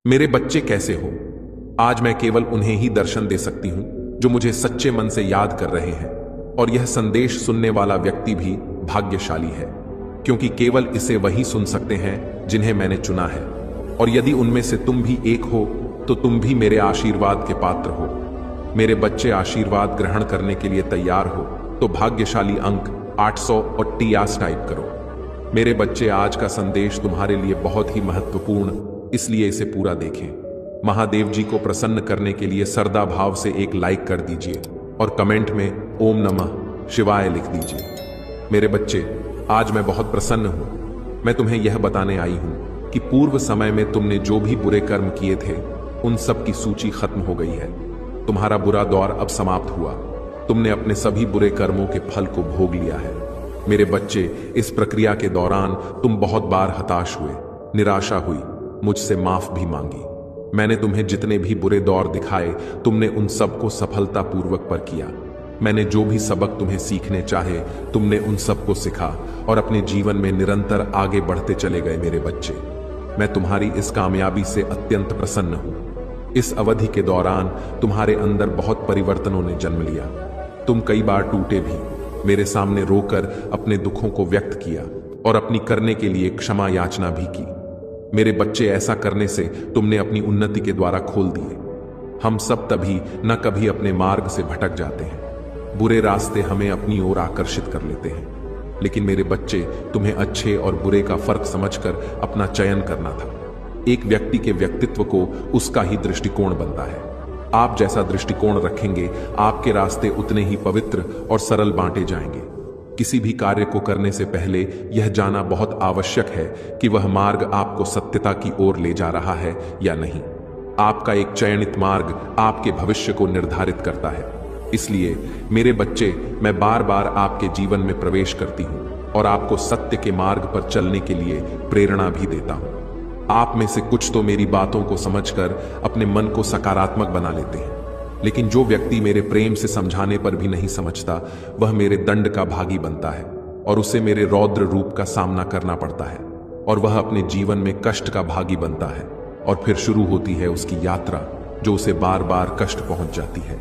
मेरे बच्चे कैसे हो? आज मैं केवल उन्हें ही दर्शन दे सकती हूं जो मुझे सच्चे मन से याद कर रहे हैं, और यह संदेश सुनने वाला व्यक्ति भी भाग्यशाली है, क्योंकि केवल इसे वही सुन सकते हैं जिन्हें मैंने चुना है। और यदि उनमें से तुम भी एक हो तो तुम भी मेरे आशीर्वाद के पात्र हो। मेरे बच्चे, आशीर्वाद ग्रहण करने के लिए तैयार हो तो भाग्यशाली अंक 888 टाइप करो। मेरे बच्चे, आज का संदेश तुम्हारे लिए बहुत ही महत्वपूर्ण, इसलिए इसे पूरा देखें। महादेव जी को प्रसन्न करने के लिए श्रद्धा भाव से एक लाइक कर दीजिए और कमेंट में ओम नमः शिवाय लिख दीजिए। मेरे बच्चे, आज मैं बहुत प्रसन्न हूं। मैं तुम्हें यह बताने आई हूं कि पूर्व समय में तुमने जो भी बुरे कर्म किए थे उन सब की सूची खत्म हो गई है। तुम्हारा बुरा दौर अब समाप्त हुआ। तुमने अपने सभी बुरे कर्मों के फल को भोग लिया है। मेरे बच्चे, इस प्रक्रिया के दौरान तुम बहुत बार हताश हुए, निराशा हुई, मुझसे माफ भी मांगी। मैंने तुम्हें जितने भी बुरे दौर दिखाए, तुमने उन सबको सफलतापूर्वक पर किया। मैंने जो भी सबक तुम्हें सीखने चाहे, तुमने उन सबको सिखा और अपने जीवन में निरंतर आगे बढ़ते चले गए। मेरे बच्चे, मैं तुम्हारी इस कामयाबी से अत्यंत प्रसन्न हूं। इस अवधि के दौरान तुम्हारे अंदर बहुत परिवर्तनों ने जन्म लिया। तुम कई बार टूटे भी, मेरे सामने रोकर अपने दुखों को व्यक्त किया और अपनी करने के लिए क्षमा याचना भी की। मेरे बच्चे, ऐसा करने से तुमने अपनी उन्नति के द्वारा खोल दिए। हम सब तभी न कभी अपने मार्ग से भटक जाते हैं। बुरे रास्ते हमें अपनी ओर आकर्षित कर लेते हैं, लेकिन मेरे बच्चे, तुम्हें अच्छे और बुरे का फर्क समझकर अपना चयन करना था। एक व्यक्ति के व्यक्तित्व को उसका ही दृष्टिकोण बनता है। आप जैसा दृष्टिकोण रखेंगे, आपके रास्ते उतने ही पवित्र और सरल बांटे जाएंगे। किसी भी कार्य को करने से पहले यह जानना बहुत आवश्यक है कि वह मार्ग आपको सत्यता की ओर ले जा रहा है या नहीं। आपका एक चयनित मार्ग आपके भविष्य को निर्धारित करता है। इसलिए मेरे बच्चे, मैं बार बार आपके जीवन में प्रवेश करती हूं और आपको सत्य के मार्ग पर चलने के लिए प्रेरणा भी देता हूं। आप में से कुछ तो मेरी बातों को समझकर अपने मन को सकारात्मक बना लेते हैं, लेकिन जो व्यक्ति मेरे प्रेम से समझाने पर भी नहीं समझता, वह मेरे दंड का भागी बनता है और उसे मेरे रौद्र रूप का सामना करना पड़ता है, और वह अपने जीवन में कष्ट का भागी बनता है। और फिर शुरू होती है उसकी यात्रा, जो उसे बार बार कष्ट पहुंच जाती है।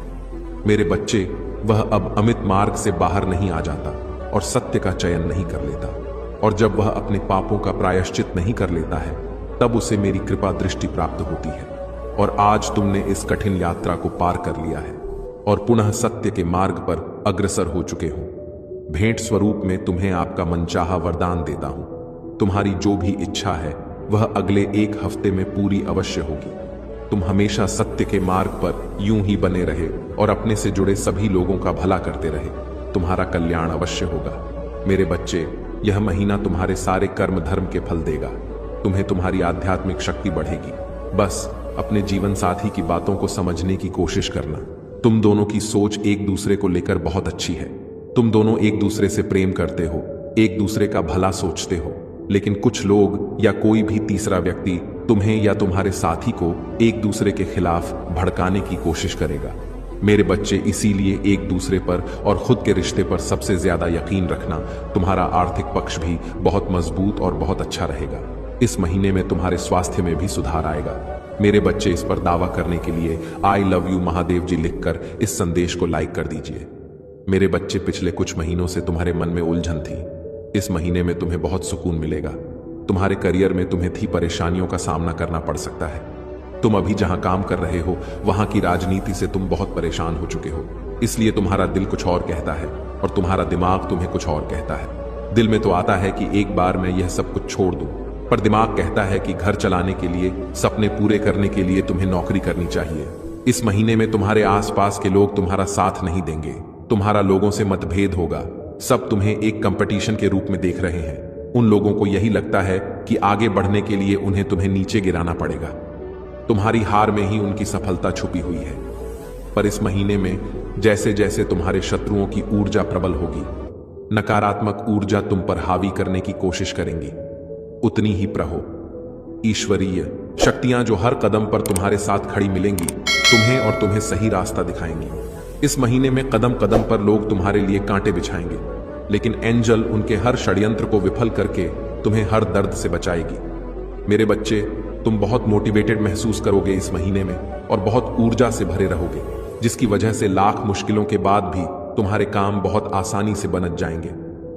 मेरे बच्चे, वह अब अमित मार्ग से बाहर नहीं आ जाता और सत्य का चयन नहीं कर लेता, और जब वह अपने पापों का प्रायश्चित नहीं कर लेता है, तब उसे मेरी कृपा दृष्टि प्राप्त होती है। और आज तुमने इस कठिन यात्रा को पार कर लिया है और पुनः सत्य के मार्ग पर अग्रसर हो चुके हो। भेंट स्वरूप में तुम्हें आपका मनचाहा वरदान देता हूं। तुम्हारी जो भी इच्छा है वह अगले 1 हफ्ते में पूरी अवश्य होगी। तुम हमेशा सत्य के मार्ग पर यूं ही बने रहे और अपने से जुड़े सभी लोगों का भला करते रहे। तुम्हारा कल्याण अवश्य होगा। मेरे बच्चे, यह महीना तुम्हारे सारे कर्म धर्म के फल देगा। तुम्हें तुम्हारी आध्यात्मिक शक्ति बढ़ेगी। बस अपने जीवन साथी की बातों को समझने की कोशिश करना। तुम दोनों की सोच एक दूसरे को लेकर बहुत अच्छी है। तुम दोनों एक दूसरे से प्रेम करते हो, एक दूसरे का भला सोचते हो, लेकिन कुछ लोग या कोई भी तीसरा व्यक्ति तुम्हें या तुम्हारे साथी को एक दूसरे के खिलाफ भड़काने की कोशिश करेगा। मेरे बच्चे, इसीलिए एक दूसरे पर और खुद के रिश्ते पर सबसे ज्यादा यकीन रखना। तुम्हारा आर्थिक पक्ष भी बहुत मजबूत और बहुत अच्छा रहेगा। इस महीने में तुम्हारे स्वास्थ्य में भी सुधार आएगा। मेरे बच्चे, इस पर दावा करने के लिए आई लव यू महादेव जी लिखकर इस संदेश को लाइक कर दीजिए। मेरे बच्चे, पिछले कुछ महीनों से तुम्हारे मन में उलझन थी। इस महीने में तुम्हें बहुत सुकून मिलेगा। तुम्हारे करियर में तुम्हें थी परेशानियों का सामना करना पड़ सकता है। तुम अभी जहां काम कर रहे हो, वहां की राजनीति से तुम बहुत परेशान हो चुके हो। इसलिए तुम्हारा दिल कुछ और कहता है और तुम्हारा दिमाग तुम्हें कुछ और कहता है। दिल में तो आता है कि एक बार मैं यह सब कुछ छोड़ दूं, पर दिमाग कहता है कि घर चलाने के लिए, सपने पूरे करने के लिए तुम्हें नौकरी करनी चाहिए। इस महीने में तुम्हारे आसपास के लोग तुम्हारा साथ नहीं देंगे। तुम्हारा लोगों से मतभेद होगा। सब तुम्हें एक कंपटीशन के रूप में देख रहे हैं। उन लोगों को यही लगता है कि आगे बढ़ने के लिए उन्हें तुम्हें नीचे गिराना पड़ेगा। तुम्हारी हार में ही उनकी सफलता छुपी हुई है। पर इस महीने में जैसे जैसे तुम्हारे शत्रुओं की ऊर्जा प्रबल होगी, नकारात्मक ऊर्जा तुम पर हावी करने की कोशिश करेंगी, उतनी ही प्रहो ईश्वरीय शक्तियां जो हर कदम पर तुम्हारे साथ खड़ी मिलेंगी, तुम्हें और तुम्हें सही रास्ता दिखाएंगी। इस महीने में कदम कदम पर लोग तुम्हारे लिए कांटे बिछाएंगे, लेकिन एंजल उनके हर षड्यंत्र को विफल करके तुम्हें हर दर्द से बचाएगी। मेरे बच्चे, तुम बहुत मोटिवेटेड महसूस करोगे इस महीने में और बहुत ऊर्जा से भरे रहोगे, जिसकी वजह से लाख मुश्किलों के बाद भी तुम्हारे काम बहुत आसानी से बन जाएंगे।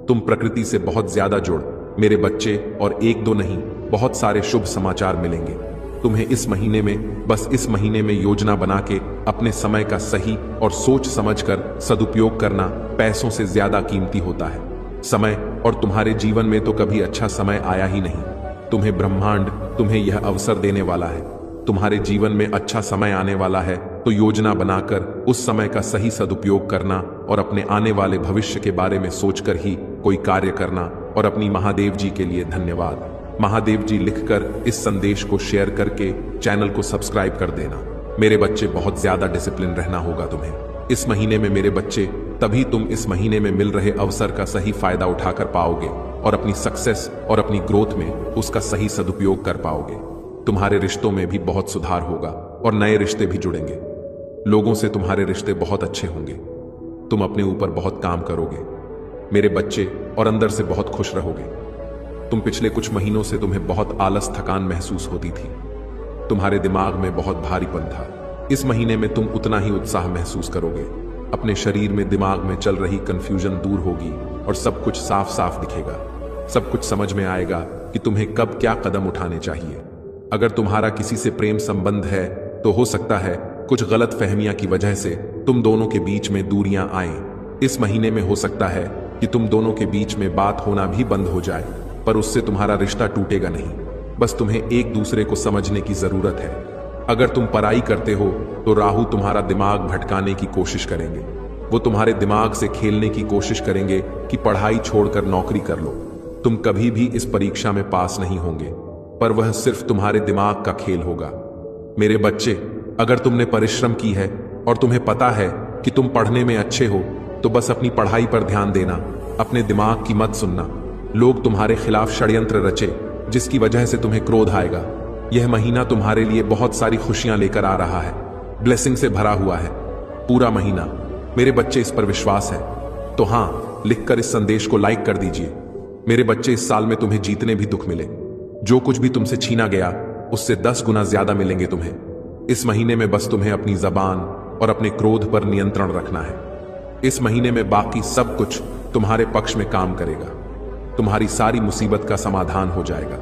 तुम प्रकृति से बहुत ज्यादा जुड़ मेरे बच्चे, और एक दो नहीं, बहुत सारे शुभ समाचार मिलेंगे तुम्हें इस महीने में। बस इस महीने में योजना बना के अपने समय का सही और सोच समझकर सदुपयोग करना पैसों से ज्यादा कीमती होता है। समय, और तुम्हारे जीवन में तो कभी अच्छा समय आया ही नहीं। तुम्हें ब्रह्मांड तुम्हें यह अवसर देने वाला है। तुम्हारे जीवन में अच्छा समय आने वाला है, तो योजना बनाकर उस समय का सही सदुपयोग करना और अपने आने वाले भविष्य के बारे में सोचकर ही कोई कार्य करना। और अपनी महादेव जी के लिए धन्यवाद। महादेव जी लिखकर इस संदेश को शेयर करके चैनल को सब्सक्राइब कर देना। मेरे बच्चे, बहुत ज्यादा डिसिप्लिन रहना होगा तुम्हें इस महीने में मेरे बच्चे, तभी तुम इस महीने में मिल रहे अवसर का सही फायदा उठाकर पाओगे और अपनी सक्सेस और अपनी ग्रोथ में उसका सही सदुपयोग कर पाओगे। तुम्हारे रिश्तों में भी बहुत सुधार होगा और नए रिश्ते भी जुड़ेंगे। लोगों से तुम्हारे रिश्ते बहुत अच्छे होंगे। तुम अपने ऊपर बहुत काम करोगे मेरे बच्चे, और अंदर से बहुत खुश रहोगे। तुम पिछले कुछ महीनों से तुम्हें बहुत आलस थकान महसूस होती थी। तुम्हारे दिमाग में बहुत भारीपन था। इस महीने में तुम उतना ही उत्साह महसूस करोगे। अपने शरीर में, दिमाग में चल रही कंफ्यूजन दूर होगी और सब कुछ साफ साफ दिखेगा। सब कुछ समझ में आएगा कि तुम्हें कब क्या कदम उठाने चाहिए। अगर तुम्हारा किसी से प्रेम संबंध है तो हो सकता है कुछ गलत फहमियां की वजह से तुम दोनों के बीच में दूरियां आएं। इस महीने में हो सकता है कि तुम दोनों के बीच में बात होना भी बंद हो जाए, पर उससे तुम्हारा रिश्ता टूटेगा नहीं। बस तुम्हें एक दूसरे को समझने की जरूरत है। अगर तुम पढ़ाई करते हो तो राहु तुम्हारा दिमाग भटकाने की कोशिश करेंगे। वो तुम्हारे दिमाग से खेलने की कोशिश करेंगे कि पढ़ाई छोड़कर नौकरी कर लो। तुम कभी भी इस परीक्षा में पास नहीं होंगे, पर वह सिर्फ तुम्हारे दिमाग का खेल होगा। मेरे बच्चे, अगर तुमने परिश्रम की है और तुम्हें पता है कि तुम पढ़ने में अच्छे हो, तो बस अपनी पढ़ाई पर ध्यान देना, अपने दिमाग की मत सुनना। लोग तुम्हारे खिलाफ षड्यंत्र रचे, जिसकी वजह से तुम्हें क्रोध आएगा। यह महीना तुम्हारे लिए बहुत सारी खुशियां लेकर आ रहा है, ब्लेसिंग से भरा हुआ है पूरा महीना। मेरे बच्चे, इस पर विश्वास है तो हाँ, लिखकर इस संदेश को लाइक कर दीजिए। मेरे बच्चे, इस साल में तुम्हें जीतने भी दुख मिले। जो कुछ भी तुमसे छीना गया उससे 10 गुना ज्यादा मिलेंगे तुम्हें। इस महीने में बस तुम्हें अपनी जबान और अपने क्रोध पर नियंत्रण रखना है। इस महीने में बाकी सब कुछ तुम्हारे पक्ष में काम करेगा। तुम्हारी सारी मुसीबत का समाधान हो जाएगा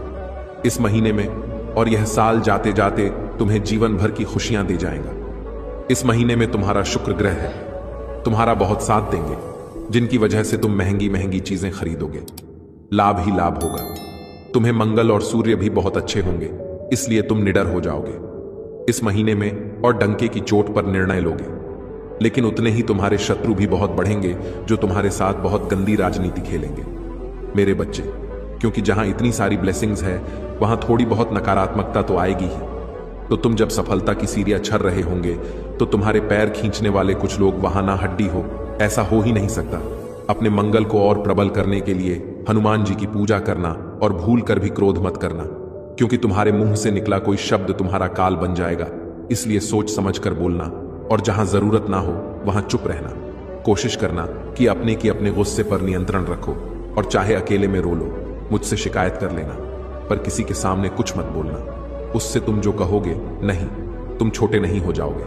इस महीने में, और यह साल जाते जाते तुम्हें जीवन भर की खुशियां दे जाएगा। इस महीने में तुम्हारा शुक्र ग्रह है, तुम्हारा बहुत साथ देंगे, जिनकी वजह से तुम महंगी महंगी चीजें खरीदोगे। लाभ ही लाभ होगा। तुम्हें मंगल और सूर्य भी बहुत अच्छे होंगे, इसलिए तुम निडर हो जाओगे इस महीने में और डंके की चोट पर निर्णय लोगे। लेकिन उतने ही तुम्हारे शत्रु भी बहुत बढ़ेंगे, जो तुम्हारे साथ बहुत गंदी राजनीति खेलेंगे मेरे बच्चे, क्योंकि जहां इतनी सारी ब्लेसिंग्स है वहां थोड़ी बहुत नकारात्मकता तो आएगी ही। तो तुम जब सफलता की सीढ़ियां चढ़ रहे होंगे तो तुम्हारे पैर खींचने वाले कुछ लोग वहां ना हड्डी हो, ऐसा हो ही नहीं सकता। अपने मंगल को और प्रबल करने के लिए हनुमान जी की पूजा करना, और भूल कर भी क्रोध मत करना, क्योंकि तुम्हारे मुंह से निकला कोई शब्द तुम्हारा काल बन जाएगा। इसलिए सोच समझ कर बोलना, और जहां जरूरत ना हो वहां चुप रहना। कोशिश करना कि अपने गुस्से पर नियंत्रण रखो, और चाहे अकेले में रो लो, मुझसे शिकायत कर लेना, पर किसी के सामने कुछ मत बोलना। उससे तुम जो कहोगे, नहीं, तुम छोटे नहीं हो जाओगे।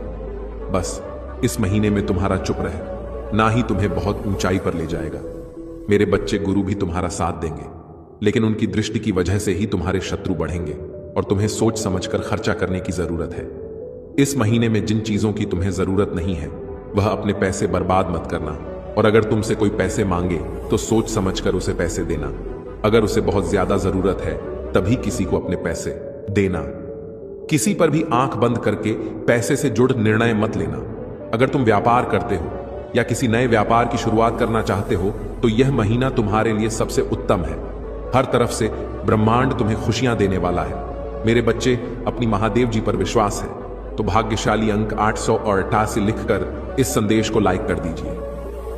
बस इस महीने में तुम्हारा चुप रहे, ना ही तुम्हें बहुत ऊंचाई पर ले जाएगा। मेरे बच्चे, गुरु भी तुम्हारा साथ देंगे, लेकिन उनकी दृष्टि की वजह से ही तुम्हारे शत्रु बढ़ेंगे, और तुम्हें सोच समझकर खर्चा करने की जरूरत है। इस महीने में जिन चीजों की तुम्हें जरूरत नहीं है, वह अपने पैसे बर्बाद मत करना, और अगर तुमसे कोई पैसे मांगे तो सोच समझकर उसे पैसे देना। अगर उसे बहुत ज्यादा जरूरत है तभी किसी को अपने पैसे देना। किसी पर भी आंख बंद करके पैसे से जुड़ निर्णय मत लेना। अगर तुम व्यापार करते हो या किसी नए व्यापार की शुरुआत करना चाहते हो तो यह महीना तुम्हारे लिए सबसे उत्तम है। हर तरफ से ब्रह्मांड तुम्हें खुशियां देने वाला है। मेरे बच्चे, अपनी महादेव जी पर विश्वास है तो भाग्यशाली अंक 888 लिखकर इस संदेश को लाइक कर दीजिए।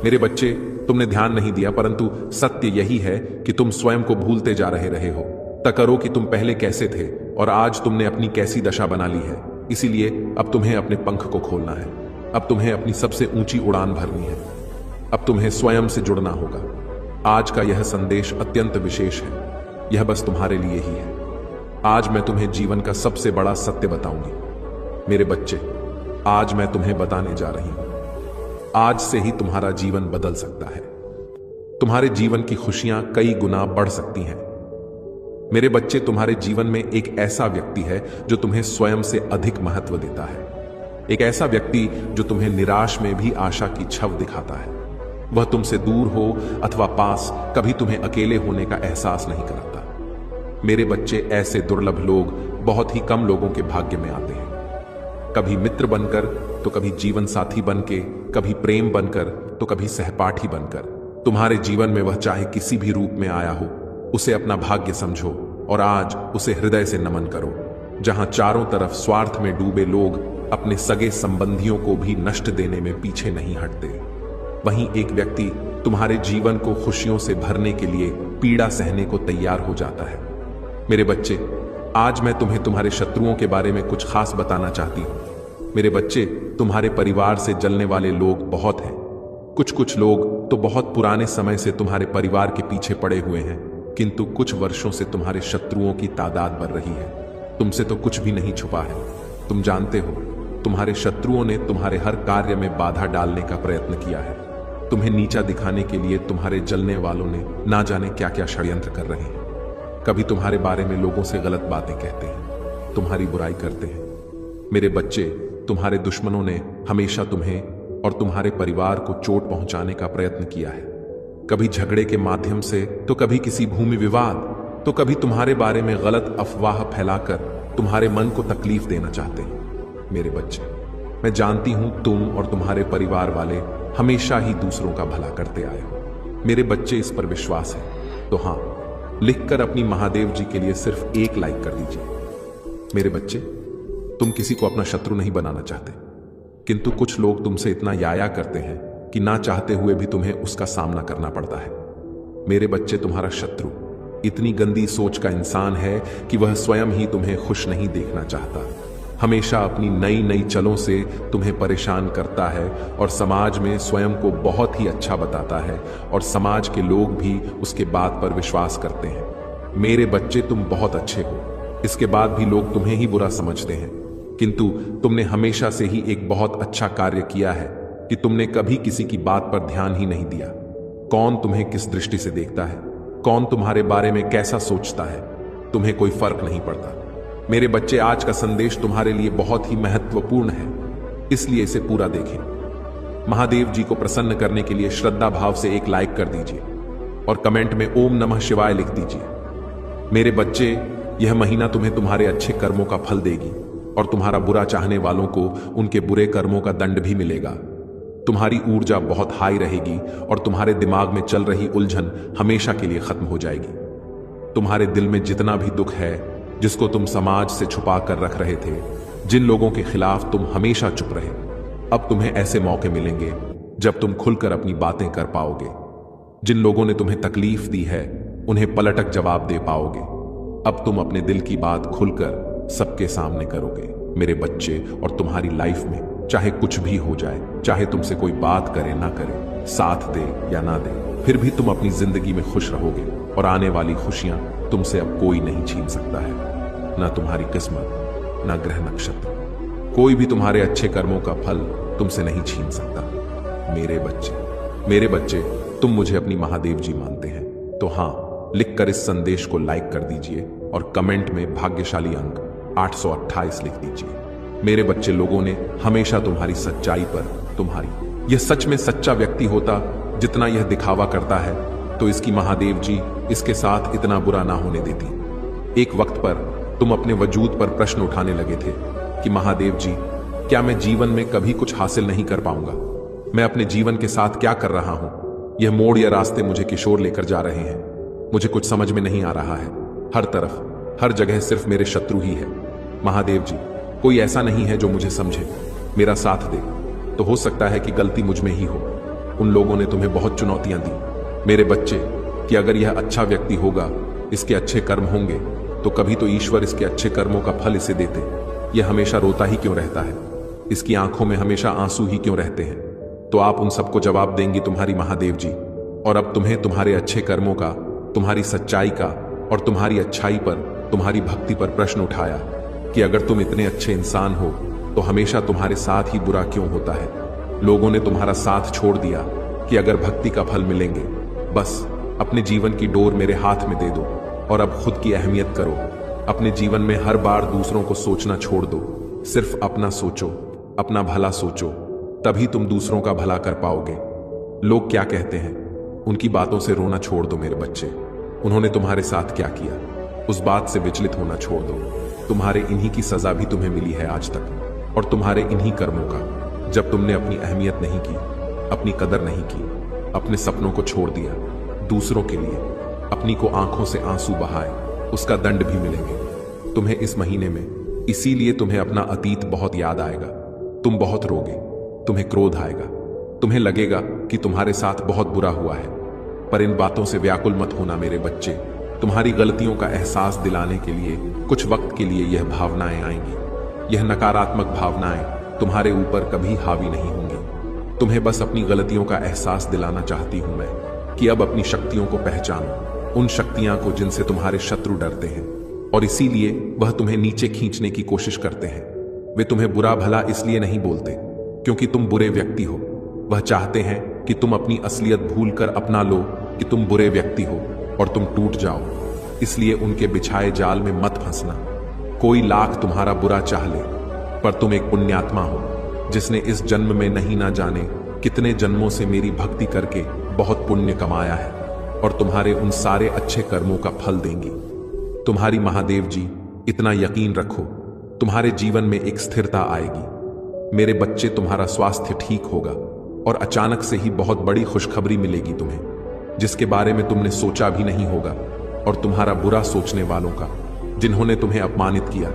मेरे बच्चे, तुमने ध्यान नहीं दिया, परंतु सत्य यही है कि तुम स्वयं को भूलते जा रहे हो। तकरो कि तुम पहले कैसे थे और आज तुमने अपनी कैसी दशा बना ली है। इसीलिए अब तुम्हें अपने पंख को खोलना है। अब तुम्हें अपनी सबसे ऊंची उड़ान भरनी है। अब तुम्हें स्वयं से जुड़ना होगा। आज का यह संदेश अत्यंत विशेष है। यह बस तुम्हारे लिए ही है। आज मैं तुम्हें जीवन का सबसे बड़ा सत्य बताऊंगी। मेरे बच्चे, आज मैं तुम्हें बताने जा रही हूं, आज से ही तुम्हारा जीवन बदल सकता है। तुम्हारे जीवन की खुशियां कई गुना बढ़ सकती हैं। मेरे बच्चे, तुम्हारे जीवन में एक ऐसा व्यक्ति है जो तुम्हें स्वयं से अधिक महत्व देता है। एक ऐसा व्यक्ति जो तुम्हें निराश में भी आशा की छव दिखाता है। वह तुमसे दूर हो अथवा पास, कभी तुम्हें अकेले होने का एहसास नहीं कराता। मेरे बच्चे, ऐसे दुर्लभ लोग बहुत ही कम लोगों के भाग्य में आते हैं। कभी मित्र बनकर, तो कभी जीवन साथी बनके, कभी प्रेम बनकर, तो कभी सहपाठी बनकर। तुम्हारे जीवन में वह चाहे किसी भी रूप में आया हो, उसे अपना भाग्य समझो और आज उसे हृदय से नमन करो। जहां चारों तरफ स्वार्थ में डूबे लोग अपने सगे संबंधियों को भी नष्ट देने में पीछे नहीं हटते, वहीं एक व्यक्ति तुम्हारे जीवन को खुशियों से भरने के लिए पीड़ा सहने को तैयार हो जाता है। मेरे बच्चे, आज मैं तुम्हें तुम्हारे शत्रुओं के बारे में कुछ खास बताना चाहती हूं। मेरे बच्चे, तुम्हारे परिवार से जलने वाले लोग बहुत हैं। कुछ लोग तो बहुत पुराने समय से तुम्हारे परिवार के पीछे पड़े हुए हैं, किंतु कुछ वर्षों से तुम्हारे शत्रुओं की तादाद बढ़ रही है। तुमसे तो कुछ भी नहीं छुपा है। तुम जानते हो, तुम्हारे शत्रुओं ने तुम्हारे हर कार्य में बाधा डालने का प्रयत्न किया है। तुम्हें नीचा दिखाने के लिए तुम्हारे जलने वालों ने ना जाने क्या क्या षड्यंत्र कर रहे हैं। कभी तुम्हारे बारे में लोगों से गलत बातें कहते हैं, तुम्हारी बुराई करते हैं। मेरे बच्चे, तुम्हारे दुश्मनों ने हमेशा तुम्हें और तुम्हारे परिवार को चोट पहुंचाने का प्रयत्न किया है। कभी झगड़े के माध्यम से, तो कभी किसी भूमि विवाद, तो कभी तुम्हारे बारे में गलत अफवाह फैलाकर तुम्हारे मन को तकलीफ देना चाहते हैं। मेरे बच्चे, मैं जानती हूं तुम और तुम्हारे परिवार वाले हमेशा ही दूसरों का भला करते आए हो। मेरे बच्चे, इस पर विश्वास है तो हाँ, लिखकर अपनी महादेव जी के लिए सिर्फ एक लाइक कर दीजिए। मेरे बच्चे, तुम किसी को अपना शत्रु नहीं बनाना चाहते, किंतु कुछ लोग तुमसे इतना याया करते हैं कि ना चाहते हुए भी तुम्हें उसका सामना करना पड़ता है। मेरे बच्चे, तुम्हारा शत्रु इतनी गंदी सोच का इंसान है कि वह स्वयं ही तुम्हें खुश नहीं देखना चाहता। हमेशा अपनी नई नई चलों से तुम्हें परेशान करता है और समाज में स्वयं को बहुत ही अच्छा बताता है और समाज के लोग भी उसके बात पर विश्वास करते हैं। मेरे बच्चे, तुम बहुत अच्छे हो, इसके बाद भी लोग तुम्हें ही बुरा समझते हैं, किंतु तुमने हमेशा से ही एक बहुत अच्छा कार्य किया है कि तुमने कभी किसी की बात पर ध्यान ही नहीं दिया। कौन तुम्हें किस दृष्टि से देखता है, कौन तुम्हारे बारे में कैसा सोचता है, तुम्हें कोई फर्क नहीं पड़ता। मेरे बच्चे, आज का संदेश तुम्हारे लिए बहुत ही महत्वपूर्ण है, इसलिए इसे पूरा देखें। महादेव जी को प्रसन्न करने के लिए श्रद्धा भाव से एक लाइक कर दीजिए और कमेंट में ओम नमः शिवाय लिख दीजिए। मेरे बच्चे, यह महीना तुम्हें तुम्हारे अच्छे कर्मों का फल देगी और तुम्हारा बुरा चाहने वालों को उनके बुरे कर्मों का दंड भी मिलेगा। तुम्हारी ऊर्जा बहुत हाई रहेगी और तुम्हारे दिमाग में चल रही उलझन हमेशा के लिए खत्म हो जाएगी। तुम्हारे दिल में जितना भी दुख है, जिसको तुम समाज से छुपा कर रख रहे थे, जिन लोगों के खिलाफ तुम हमेशा चुप रहे, अब तुम्हें ऐसे मौके मिलेंगे जब तुम खुलकर अपनी बातें कर पाओगे। जिन लोगों ने तुम्हें तकलीफ दी है, उन्हें पलटक जवाब दे पाओगे। अब तुम अपने दिल की बात खुलकर सबके सामने करोगे। मेरे बच्चे, और तुम्हारी लाइफ में चाहे कुछ भी हो जाए, चाहे तुमसे कोई बात करे ना करे, साथ दे या ना दे, फिर भी तुम अपनी जिंदगी में खुश रहोगे और आने वाली खुशियां तुमसे अब कोई नहीं छीन सकता है। ना तुम्हारी किस्मत, ना ग्रह नक्षत्र, कोई भी तुम्हारे अच्छे कर्मों का फल तुमसे नहीं छीन सकता। मेरे बच्चे, तुम मुझे अपनी महादेव जी मानते हैं तो हाँ, लिखकर इस संदेश को लाइक कर दीजिए और कमेंट में भाग्यशाली अंक 828 लिख दीजिए। मेरे बच्चे, लोगों ने हमेशा तुम्हारी सच्चाई पर, यह सच में सच्चा व्यक्ति होता जितना यह दिखावा करता है, तो इसकी महादेव जी इसके साथ इतना बुरा ना होने देती। एक वक्त पर तुम अपने वजूद पर प्रश्न उठाने लगे थे कि महादेव जी, क्या मैं जीवन में कभी कुछ हासिल नहीं कर पाऊंगा? मैं अपने जीवन के साथ क्या कर रहा हूं? यह मोड़ या रास्ते मुझे किशोर लेकर जा रहे हैं। मुझे कुछ समझ में नहीं आ रहा है। हर तरफ, हर जगह सिर्फ मेरे शत्रु ही है। महादेव जी, कोई ऐसा नहीं है जो मुझे समझे, मेरा साथ दे। तो हो सकता है कि गलती मुझ में ही हो। उन लोगों ने तुम्हें बहुत चुनौतियां दी मेरे बच्चे, कि अगर यह अच्छा व्यक्ति होगा, इसके अच्छे कर्म होंगे, तो कभी तो ईश्वर इसके अच्छे कर्मों का फल इसे देते। यह हमेशा रोता ही क्यों रहता है? इसकी आंखों में हमेशा आंसू ही क्यों रहते हैं? तो आप उन सबको जवाब देंगी तुम्हारी महादेव जी। और अब तुम्हें तुम्हारे अच्छे कर्मों का, तुम्हारी सच्चाई का और तुम्हारी अच्छाई पर तुम्हारी भक्ति पर प्रश्न उठाया कि अगर तुम इतने अच्छे इंसान हो तो हमेशा तुम्हारे साथ ही बुरा क्यों होता है। लोगों ने तुम्हारा साथ छोड़ दिया कि अगर भक्ति का फल मिलेंगे, बस अपने जीवन की डोर मेरे हाथ में दे दो और अब खुद की अहमियत करो। अपने जीवन में हर बार दूसरों को सोचना छोड़ दो, सिर्फ अपना सोचो, अपना भला सोचो, तभी तुम दूसरों का भला कर पाओगे। लोग क्या कहते हैं, उनकी बातों से रोना छोड़ दो मेरे बच्चे। उन्होंने तुम्हारे साथ क्या किया, उस बात से विचलित होना छोड़ दो। तुम्हारे इन्हीं की सजा भी तुम्हें मिली है आज तक, और तुम्हारे इन्हीं कर्मों का, जब तुमने अपनी अहमियत नहीं की, अपनी कदर नहीं की, अपने सपनों को छोड़ दिया दूसरों के लिए, अपनी को आंखों से आंसू बहाए, उसका दंड भी मिलेंगे तुम्हें इस महीने में। इसीलिए तुम्हें अपना अतीत बहुत याद आएगा, तुम बहुत रोगे, तुम्हें क्रोध आएगा, तुम्हें लगेगा कि तुम्हारे साथ बहुत बुरा हुआ है। पर इन बातों से व्याकुल मत होना मेरे बच्चे। तुम्हारी गलतियों का एहसास दिलाने के लिए कुछ वक्त के लिए यह भावनाएं आएंगी। यह नकारात्मक भावनाएं तुम्हारे ऊपर कभी हावी नहीं होंगी। तुम्हें बस अपनी गलतियों का एहसास दिलाना चाहती हूं मैं कि अब अपनी शक्तियों को पहचानो, उन शक्तियां को जिनसे तुम्हारे शत्रु डरते हैं और इसीलिए वह तुम्हें नीचे खींचने की कोशिश करते हैं। वे तुम्हें बुरा भला इसलिए नहीं बोलते क्योंकि तुम बुरे व्यक्ति हो। वह चाहते हैं कि तुम अपनी असलियत भूलकर अपना लो कि तुम बुरे व्यक्ति हो और तुम टूट जाओ। इसलिए उनके बिछाए जाल में मत फंसना। कोई लाख तुम्हारा बुरा चाह ले, पर तुम एक पुण्यात्मा हो जिसने इस जन्म में नहीं ना जाने कितने जन्मों से मेरी भक्ति करके बहुत पुण्य कमाया है, और तुम्हारे उन सारे अच्छे कर्मों का फल देंगी। तुम्हारी महादेव जी, इतना यकीन रखो, तुम्हारे जीवन में एक स्थिरता आएगी। मेरे बच्चे, तुम्हारा स्वास्थ्य ठीक होगा और अचानक से ही बहुत बड़ी खुशखबरी मिलेगी तुम्हें, जिसके बारे में तुमने सोचा भी नहीं होगा। और तुम्हारा बुरा सोचने वालों का, जिन्होंने तुम्हें अपमानित किया,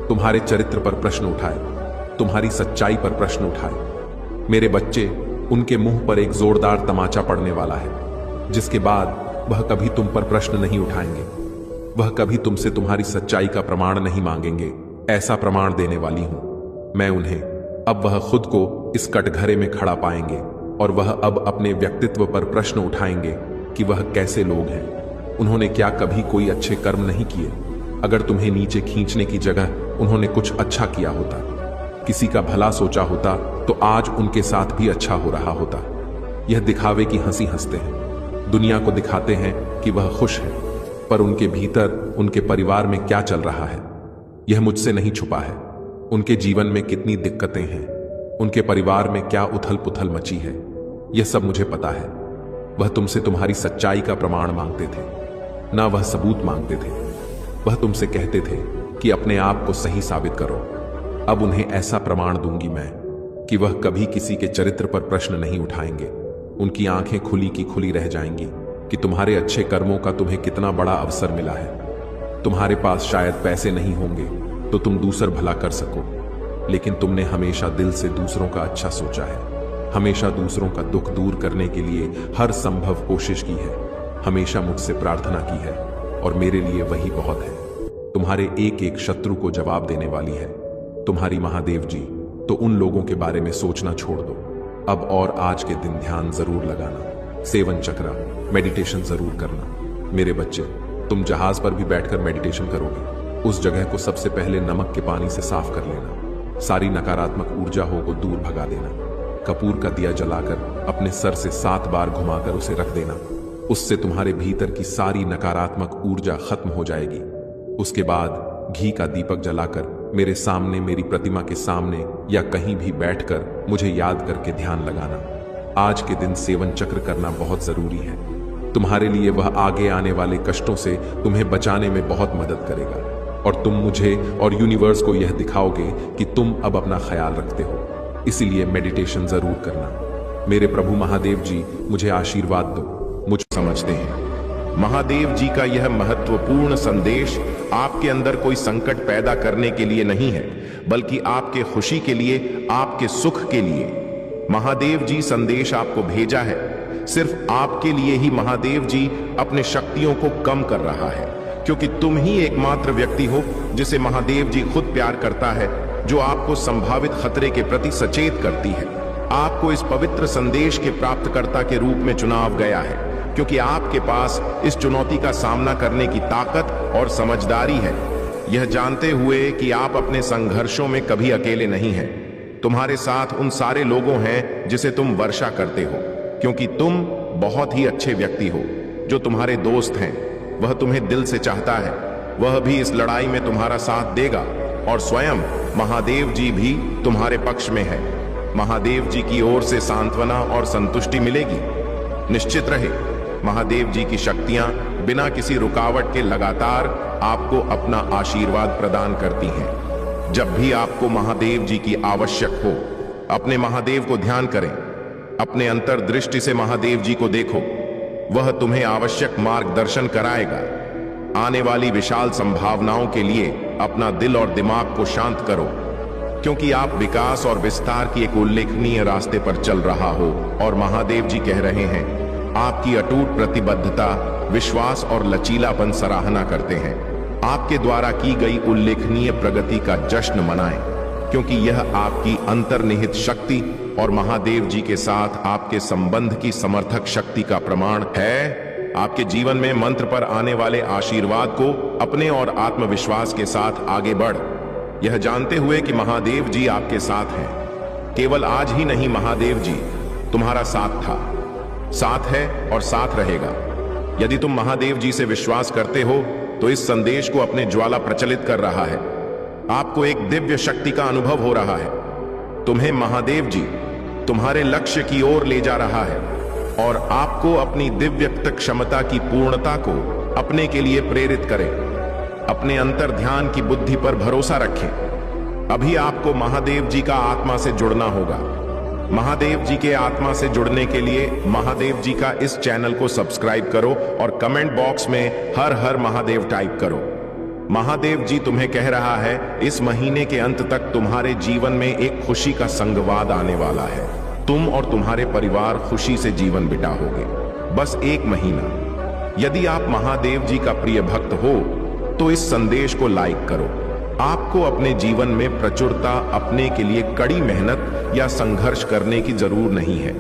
तुम्हारे चरित्र पर प्रश्न उठाए, तुम्हारी सच्चाई पर प्रश्न उठाए, मेरे बच्चे, उनके मुंह पर एक जोरदार तमाचा पड़ने वाला है, जिसके बाद वह कभी तुम पर प्रश्न नहीं उठाएंगे। वह कभी तुमसे तुम्हारी सच्चाई का प्रमाण नहीं मांगेंगे। ऐसा प्रमाण देने वाली हूं मैं उन्हें। अब वह खुद को इस कटघरे में खड़ा पाएंगे और वह अब अपने व्यक्तित्व पर प्रश्न उठाएंगे कि वह कैसे लोग हैं। उन्होंने क्या कभी कोई अच्छे कर्म नहीं किए? अगर तुम्हें नीचे खींचने की जगह उन्होंने कुछ अच्छा किया होता, किसी का भला सोचा होता, तो आज उनके साथ भी अच्छा हो रहा होता। यह दिखावे की हंसी हंसते हैं, दुनिया को दिखाते हैं कि वह खुश है, पर उनके भीतर, उनके परिवार में क्या चल रहा है यह मुझसे नहीं छुपा है। उनके जीवन में कितनी दिक्कतें हैं, उनके परिवार में क्या उथल पुथल मची है, यह सब मुझे पता है। वह तुमसे तुम्हारी सच्चाई का प्रमाण मांगते थे, ना वह सबूत मांगते थे। वह तुमसे कहते थे कि अपने आप को सही साबित करो। अब उन्हें ऐसा प्रमाण दूंगी मैं कि वह कभी किसी के चरित्र पर प्रश्न नहीं उठाएंगे। उनकी आंखें खुली की खुली रह जाएंगी कि तुम्हारे अच्छे कर्मों का तुम्हें कितना बड़ा अवसर मिला है। तुम्हारे पास शायद पैसे नहीं होंगे तो तुम दूसर भला कर सको, लेकिन तुमने हमेशा दिल से दूसरों का अच्छा सोचा है, हमेशा दूसरों का दुख दूर करने के लिए हर संभव कोशिश की है, हमेशा मुझसे प्रार्थना की है, और मेरे लिए वही बहुत है। तुम्हारे एक एक शत्रु को जवाब देने वाली है तुम्हारी महादेव जी। तो उन लोगों के बारे में सोचना छोड़ दो अब, और आज के दिन ध्यान जरूर लगाना, सेवन चक्र मेडिटेशन जरूर करना। मेरे बच्चे, तुम जहाज पर भी बैठकर मेडिटेशन करोगे, उस जगह को सबसे पहले नमक के पानी से साफ कर लेना। सारी नकारात्मक ऊर्जा को दूर भगा देना। कपूर का दिया जलाकर अपने सर से 7 बार घुमाकर उसे रख देना। उससे तुम्हारे भीतर की सारी नकारात्मक ऊर्जा खत्म हो जाएगी। उसके बाद घी का दीपक जलाकर मेरे सामने, मेरी प्रतिमा के सामने या कहीं भी बैठकर मुझे याद करके ध्यान लगाना। आज के दिन सेवन चक्र करना बहुत जरूरी है। तुम्हारे लिए वह आगे आने वाले कष्टों से तुम्हें बचाने में बहुत मदद करेगा, और तुम मुझे और यूनिवर्स को यह दिखाओगे कि तुम अब अपना ख्याल रखते हो। इसीलिए मेडिटेशन जरूर करना। मेरे प्रभु महादेव जी, मुझे आशीर्वाद दो। मुझ समझते हैं महादेव जी का यह महत्वपूर्ण संदेश आपके अंदर कोई संकट पैदा करने के लिए नहीं है, बल्कि आपके खुशी के लिए, आपके सुख के लिए महादेव जी संदेश आपको भेजा है। सिर्फ आपके लिए ही महादेव जी अपने शक्तियों को कम कर रहा है, क्योंकि तुम ही एकमात्र व्यक्ति हो जिसे महादेव जी खुद प्यार करता है, जो आपको संभावित खतरे के प्रति सचेत करती है। आपको इस पवित्र संदेश के प्राप्तकर्ता के रूप में चुनाव गया है। क्योंकि आपके पास इस चुनौती का सामना करने की ताकत और समझदारी है, यह जानते हुए कि आप अपने संघर्षों में कभी अकेले नहीं हैं। तुम्हारे साथ उन सारे लोगों हैं जिसे तुम वर्षा करते हो, क्योंकि तुम बहुत ही अच्छे व्यक्ति हो। जो तुम्हारे दोस्त हैं वह तुम्हें दिल से चाहता है, वह भी इस लड़ाई में तुम्हारा साथ देगा और स्वयं महादेव जी भी तुम्हारे पक्ष में है। महादेव जी की ओर से सांत्वना और संतुष्टि मिलेगी। निश्चित रहे, महादेव जी की शक्तियां बिना किसी रुकावट के लगातार आपको अपना आशीर्वाद प्रदान करती हैं। जब भी आपको महादेव जी की आवश्यक हो, अपने महादेव को ध्यान करें, अपने अंतर्दृष्टि से महादेव जी को देखो, वह तुम्हें आवश्यक मार्गदर्शन कराएगा। आने वाली विशाल संभावनाओं के लिए अपना दिल और दिमाग को शांत करो, क्योंकि आप विकास और विस्तार की एक उल्लेखनीय रास्ते पर चल रहा हो और महादेव जी कह रहे हैं आपकी अटूट प्रतिबद्धता, विश्वास और लचीलापन सराहना करते हैं। आपके द्वारा की गई उल्लेखनीय प्रगति का जश्न मनाएं, क्योंकि यह आपकी अंतर्निहित शक्ति और महादेव जी के साथ आपके संबंध की समर्थक शक्ति का प्रमाण है। आपके जीवन में मंत्र पर आने वाले आशीर्वाद को अपने और आत्मविश्वास के साथ आगे बढ़, यह जानते हुए कि महादेव जी आपके साथ हैं। केवल आज ही नहीं, महादेव जी तुम्हारा साथ था, साथ है और साथ रहेगा। यदि तुम महादेव जी से विश्वास करते हो तो इस संदेश को अपने ज्वाला प्रचलित कर रहा है। आपको एक दिव्य शक्ति का अनुभव हो रहा है। तुम्हें महादेव जी तुम्हारे लक्ष्य की ओर ले जा रहा है और आपको अपनी दिव्यक्त क्षमता की पूर्णता को अपने के लिए प्रेरित करें। अपने अंतर ध्यान की बुद्धि पर भरोसा रखें। अभी आपको महादेव जी का आत्मा से जुड़ना होगा। महादेव जी के आत्मा से जुड़ने के लिए महादेव जी का इस चैनल को सब्सक्राइब करो और कमेंट बॉक्स में हर हर महादेव टाइप करो। महादेव जी तुम्हें कह रहा है इस महीने के अंत तक तुम्हारे जीवन में एक खुशी का संगवाद आने वाला है। तुम और तुम्हारे परिवार खुशी से जीवन बिताओगे। बस एक महीना। यदि आप महादेव जी का प्रिय भक्त हो तो इस संदेश को लाइक करो। आपको अपने जीवन में प्रचुरता अपने के लिए कड़ी मेहनत या संघर्ष करने की जरूरत नहीं है।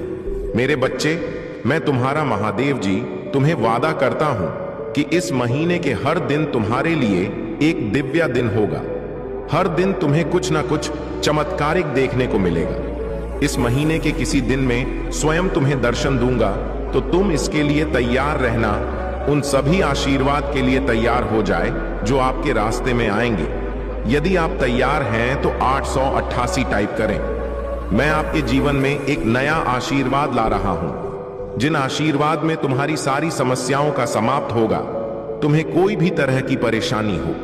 मेरे बच्चे, मैं तुम्हारा महादेव जी तुम्हें वादा करता हूं कि इस महीने के हर दिन तुम्हारे लिए एक दिव्य दिन होगा। हर दिन तुम्हें कुछ ना कुछ चमत्कारिक देखने को मिलेगा। इस महीने के किसी दिन में स्वयं तुम्हें दर्शन दूंगा, तो तुम इसके लिए तैयार रहना। उन सभी आशीर्वाद के लिए तैयार हो जाए जो आपके रास्ते में आएंगे। यदि आप तैयार हैं तो 888 टाइप करें। मैं आपके जीवन में एक नया आशीर्वाद ला रहा हूं, जिन आशीर्वाद में तुम्हारी सारी समस्याओं का समाप्त होगा। तुम्हें कोई भी तरह की परेशानी हो,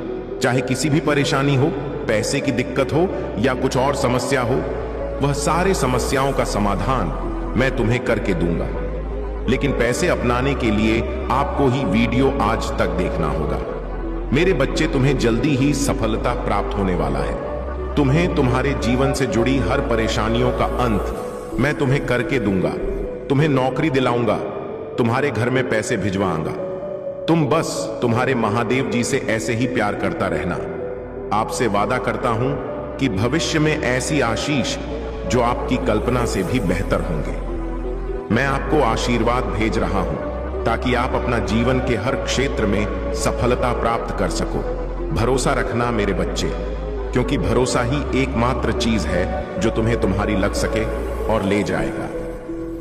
चाहे किसी भी परेशानी हो, पैसे की दिक्कत हो या कुछ और समस्या हो, वह सारे समस्याओं का समाधान मैं तुम्हें करके दूंगा। लेकिन पैसे अपनाने के लिए आपको ही वीडियो आज तक देखना होगा। मेरे बच्चे, तुम्हें जल्दी ही सफलता प्राप्त होने वाला है। तुम्हें तुम्हारे जीवन से जुड़ी हर परेशानियों का अंत मैं तुम्हें करके दूंगा। तुम्हें नौकरी दिलाऊंगा, तुम्हारे घर में पैसे भिजवाऊंगा। तुम बस तुम्हारे महादेव जी से ऐसे ही प्यार करता रहना। आपसे वादा करता हूं कि भविष्य में ऐसी आशीष जो आपकी कल्पना से भी बेहतर होंगे। मैं आपको आशीर्वाद भेज रहा हूं ताकि आप अपना जीवन के हर क्षेत्र में सफलता प्राप्त कर सको। भरोसा रखना मेरे बच्चे, क्योंकि भरोसा ही एकमात्र चीज है जो तुम्हें तुम्हारी लग सके और ले जाएगा।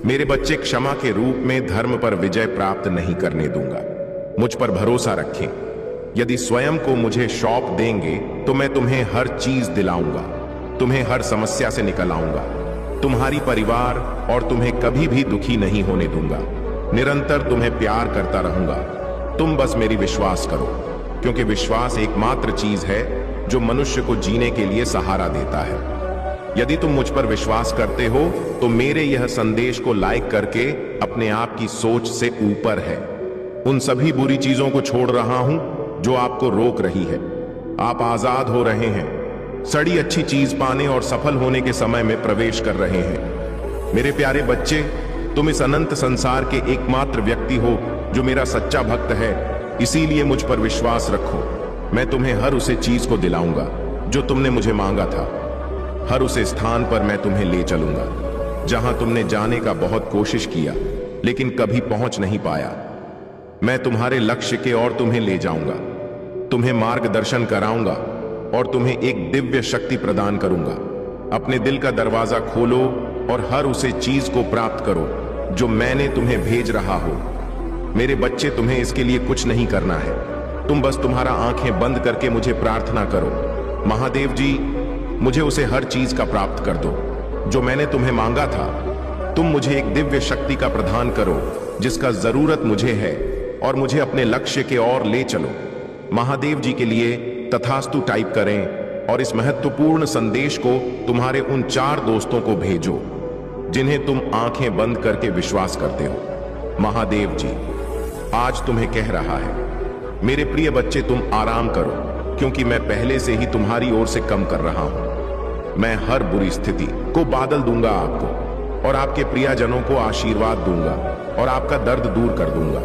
मेरे बच्चे, क्षमा के रूप में धर्म पर विजय प्राप्त नहीं करने दूंगा। मुझ पर भरोसा रखें। यदि स्वयं को मुझे सौंप देंगे तो मैं तुम्हें हर चीज दिलाऊंगा, तुम्हें हर समस्या से निकल आऊंगा, तुम्हारी परिवार और तुम्हें कभी भी दुखी नहीं होने दूंगा। निरंतर तुम्हें प्यार करता रहूंगा। तुम बस मेरी विश्वास करो, क्योंकि विश्वास एकमात्र चीज है जो मनुष्य को जीने के लिए सहारा देता है। यदि तुम मुझ पर विश्वास करते हो तो मेरे यह संदेश को लाइक करके अपने आप की सोच से ऊपर है। उन सभी बुरी चीजों को छोड़ रहा हूं जो आपको रोक रही है। आप आजाद हो रहे हैं। सड़ी अच्छी चीज पाने और सफल होने के समय में प्रवेश कर रहे हैं। मेरे प्यारे बच्चे, तुम इस अनंत संसार के एकमात्र व्यक्ति हो जो मेरा सच्चा भक्त है। इसीलिए मुझ पर विश्वास रखो। मैं तुम्हें हर उसे चीज को दिलाऊंगा जो तुमने मुझे मांगा था। हर उसे स्थान पर मैं तुम्हें ले चलूंगा जहां तुमने जाने का बहुत कोशिश किया लेकिन कभी पहुंच नहीं पाया। मैं तुम्हारे लक्ष्य के और तुम्हें ले जाऊंगा, तुम्हें मार्गदर्शन कराऊंगा और तुम्हें एक दिव्य शक्ति प्रदान करूंगा। अपने दिल का दरवाजा खोलो और हर उसे चीज को प्राप्त करो जो मैंने तुम्हें भेज रहा हो। मेरे बच्चे, तुम्हें इसके लिए कुछ नहीं करना है। तुम बस तुम्हारा आंखें बंद करके मुझे प्रार्थना करो, महादेव जी मुझे उसे हर चीज का प्राप्त कर दो जो मैंने तुम्हें मांगा था। तुम मुझे एक दिव्य शक्ति का प्रदान करो जिसका जरूरत मुझे है और मुझे अपने लक्ष्य के ओर ले चलो। महादेव जी के लिए तथास्तु टाइप करें और इस महत्वपूर्ण संदेश को तुम्हारे उन 4 दोस्तों को भेजो जिन्हें तुम आंखें बंद करके विश्वास करते हो। महादेव जी आज तुम्हें कह रहा है, मेरे प्रिय बच्चे तुम आराम करो, क्योंकि मैं पहले से ही तुम्हारी ओर से कम कर रहा हूं। मैं हर बुरी स्थिति को बादल दूंगा आपको और आपके प्रियजनों को आशीर्वाद दूंगा और आपका दर्द दूर कर दूंगा।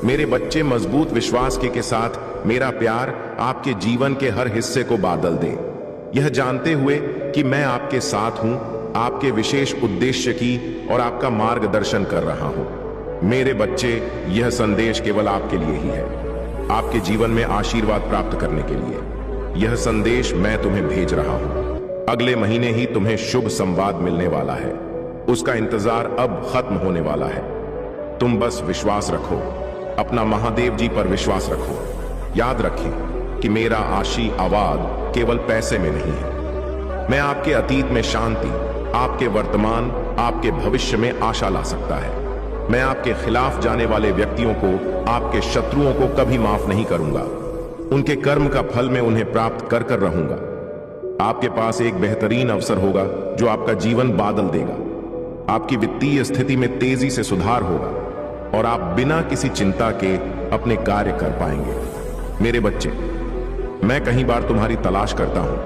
मेरे बच्चे, मजबूत विश्वास के साथ मेरा प्यार आपके जीवन के हर हिस्से को बादल दे, यह जानते हुए कि मैं आपके साथ हूं, आपके विशेष उद्देश्य की और आपका मार्गदर्शन कर रहा हूं। मेरे बच्चे, यह संदेश केवल आपके लिए ही है, आपके जीवन में आशीर्वाद प्राप्त करने के लिए। यह संदेश मैं तुम्हें भेज रहा हूं। अगले महीने ही तुम्हें शुभ संवाद मिलने वाला है, उसका इंतजार अब खत्म होने वाला है। तुम बस विश्वास रखो, अपना महादेव जी पर विश्वास रखो। याद रखें कि मेरा आशीर्वाद केवल पैसे में नहीं है। मैं आपके अतीत में शांति, आपके वर्तमान, आपके भविष्य में आशा ला सकता है। मैं आपके खिलाफ जाने वाले व्यक्तियों को, आपके शत्रुओं को कभी माफ नहीं करूंगा। उनके कर्म का फल मैं उन्हें प्राप्त कर कर रहूंगा। आपके पास एक बेहतरीन अवसर होगा जो आपका जीवन बादल देगा। आपकी वित्तीय स्थिति में तेजी से सुधार होगा और आप बिना किसी चिंता के अपने कार्य कर पाएंगे। मेरे बच्चे, मैं कई बार तुम्हारी तलाश करता हूं,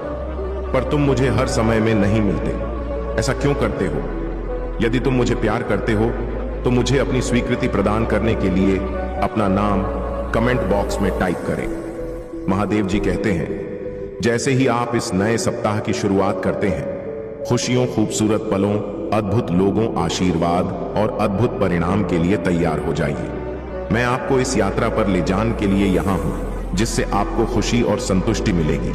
पर तुम मुझे हर समय में नहीं मिलते। ऐसा क्यों करते हो? यदि तुम मुझे प्यार करते हो तो मुझे अपनी स्वीकृति प्रदान करने के लिए अपना नाम कमेंट बॉक्स में टाइप करें। महादेव जी कहते हैं, जैसे ही आप इस नए सप्ताह की शुरुआत करते हैं, खुशियों, खूबसूरत पलों, अद्भुत लोगों, आशीर्वाद और अद्भुत परिणाम के लिए तैयार हो जाइए। मैं आपको इस यात्रा पर ले जाने के लिए यहां हूं, जिससे आपको खुशी और संतुष्टि मिलेगी।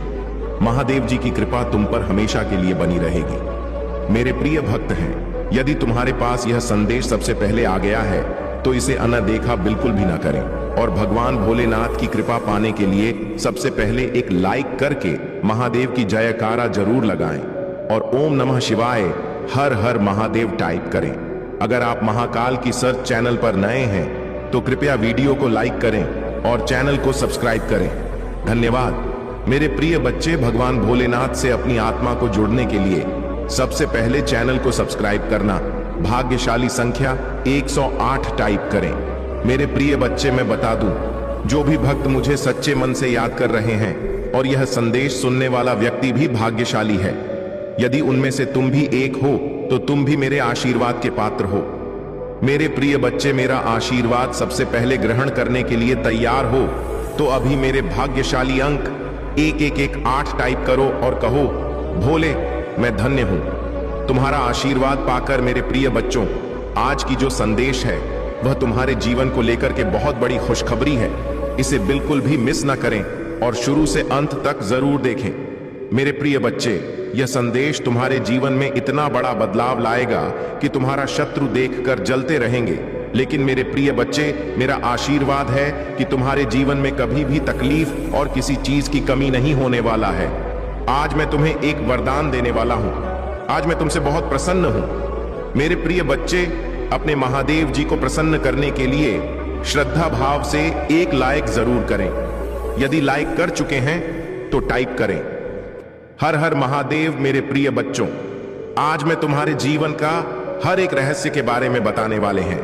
महादेव जी की कृपा तुम पर हमेशा के लिए बनी रहेगी। मेरे प्रिय भक्त हैं, यदि तुम्हारे पास यह संदेश सबसे पहले आ गया है तो इसे अनदेखा बिल्कुल भी ना करें और भगवान भोलेनाथ की कृपा पाने के लिए सबसे पहले एक लाइक करके महादेव की जयकारा जरूर लगाएं और ओम नमः शिवाय, हर हर महादेव टाइप करें। अगर आप महाकाल की सर्च चैनल पर नए हैं तो कृपया वीडियो को लाइक करें और चैनल को सब्सक्राइब करें। धन्यवाद। मेरे प्रिय बच्चे, भगवान भोलेनाथ से अपनी आत्मा को जुड़ने के लिए सबसे पहले चैनल को सब्सक्राइब करना, भाग्यशाली संख्या 108 टाइप करें। मेरे प्रिय बच्चे, मैं बता दूं, जो भी भक्त मुझे सच्चे मन से याद कर रहे हैं और यह संदेश सुनने वाला व्यक्ति भी भाग्यशाली है। यदि उनमें से तुम भी एक हो तो तुम भी मेरे आशीर्वाद के पात्र हो। मेरे प्रिय बच्चे, मेरा आशीर्वाद सबसे पहले ग्रहण करने के लिए तैयार हो तो अभी मेरे भाग्यशाली अंक 1118 टाइप करो और कहो, भोले मैं धन्य हूं तुम्हारा आशीर्वाद पाकर। मेरे प्रिय बच्चों, आज की जो संदेश है वह तुम्हारे जीवन को लेकर के बहुत बड़ी खुशखबरी है। इसे बिल्कुल भी मिस ना करें और शुरू से अंत तक जरूर देखें। मेरे प्रिय बच्चे, यह संदेश तुम्हारे जीवन में इतना बड़ा बदलाव लाएगा कि तुम्हारा शत्रु देखकर जलते रहेंगे। लेकिन मेरे प्रिय बच्चे, मेरा आशीर्वाद है कि तुम्हारे जीवन में कभी भी तकलीफ और किसी चीज की कमी नहीं होने वाला है। आज मैं तुम्हें एक वरदान देने वाला हूं। आज मैं तुमसे बहुत प्रसन्न हूं। मेरे प्रिय बच्चे, अपने महादेव जी को प्रसन्न करने के लिए श्रद्धा भाव से एक लाइक जरूर करें। यदि लाइक कर चुके हैं तो टाइप करें, हर हर महादेव। मेरे प्रिय बच्चों, आज मैं तुम्हारे जीवन का हर एक रहस्य के बारे में बताने वाले हैं,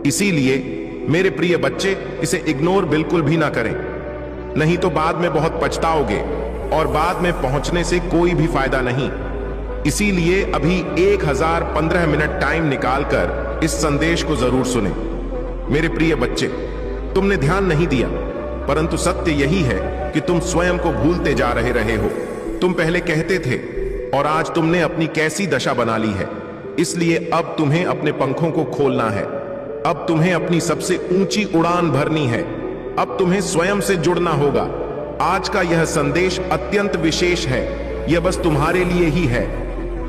इसीलिए मेरे प्रिय बच्चे इसे इग्नोर बिल्कुल भी ना करें, नहीं तो बाद में बहुत पछताओगे और बाद में पहुंचने से कोई भी फायदा नहीं। इसीलिए अभी 1015 मिनट टाइम निकालकर इस संदेश को जरूर सुने। मेरे प्रिय बच्चे, तुमने ध्यान नहीं दिया, परंतु सत्य यही है कि तुम स्वयं को भूलते जा रहे हो। तुम पहले कहते थे और आज तुमने अपनी कैसी दशा बना ली है। इसलिए अब तुम्हें अपने पंखों को खोलना है। अब तुम्हें अपनी सबसे ऊंची उड़ान भरनी है। अब तुम्हें स्वयं से जुड़ना होगा। आज का यह संदेश अत्यंत विशेष है। यह बस तुम्हारे लिए ही है।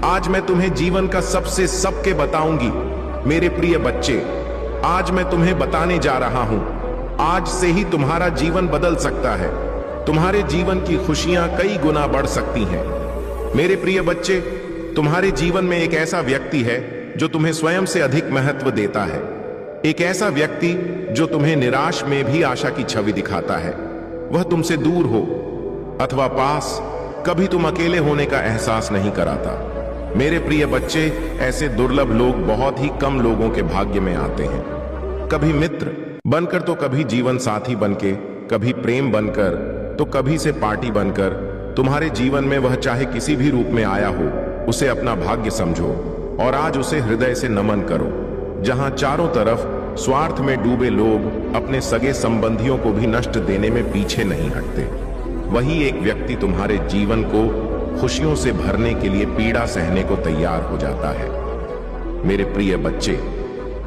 आज मैं तुम्हें जीवन का सबके बताऊंगी। मेरे प्रिय बच्चे, आज मैं तुम्हें बताने जा रहा हूं। आज से ही तुम्हारा जीवन बदल सकता है। तुम्हारे जीवन की खुशियां कई गुना बढ़ सकती हैं। मेरे प्रिय बच्चे, तुम्हारे जीवन में एक ऐसा व्यक्ति है जो तुम्हें स्वयं से अधिक महत्व देता है। एक ऐसा व्यक्ति जो तुम्हें निराश में भी आशा की छवि दिखाता है। वह तुमसे दूर हो अथवा पास, कभी तुम अकेले होने का एहसास नहीं कराता। मेरे प्रिय बच्चे, ऐसे दुर्लभ लोग बहुत ही कम लोगों के भाग्य में आते हैं। कभी मित्र बनकर तो कभी जीवन साथी बनके, कभी प्रेम बनकर तो कभी से पार्टी बनकर। तुम्हारे जीवन में वह चाहे किसी भी रूप में आया हो, उसे अपना भाग्य समझो और आज उसे हृदय से नमन करो। जहां चारों तरफ स्वार्थ में डूबे लोग अपने सगे संबंधियों को भी नष्ट देने में पीछे नहीं हटते, वही एक व्यक्ति तुम्हारे जीवन को खुशियों से भरने के लिए पीड़ा सहने को तैयार हो जाता है। मेरे प्रिय बच्चे,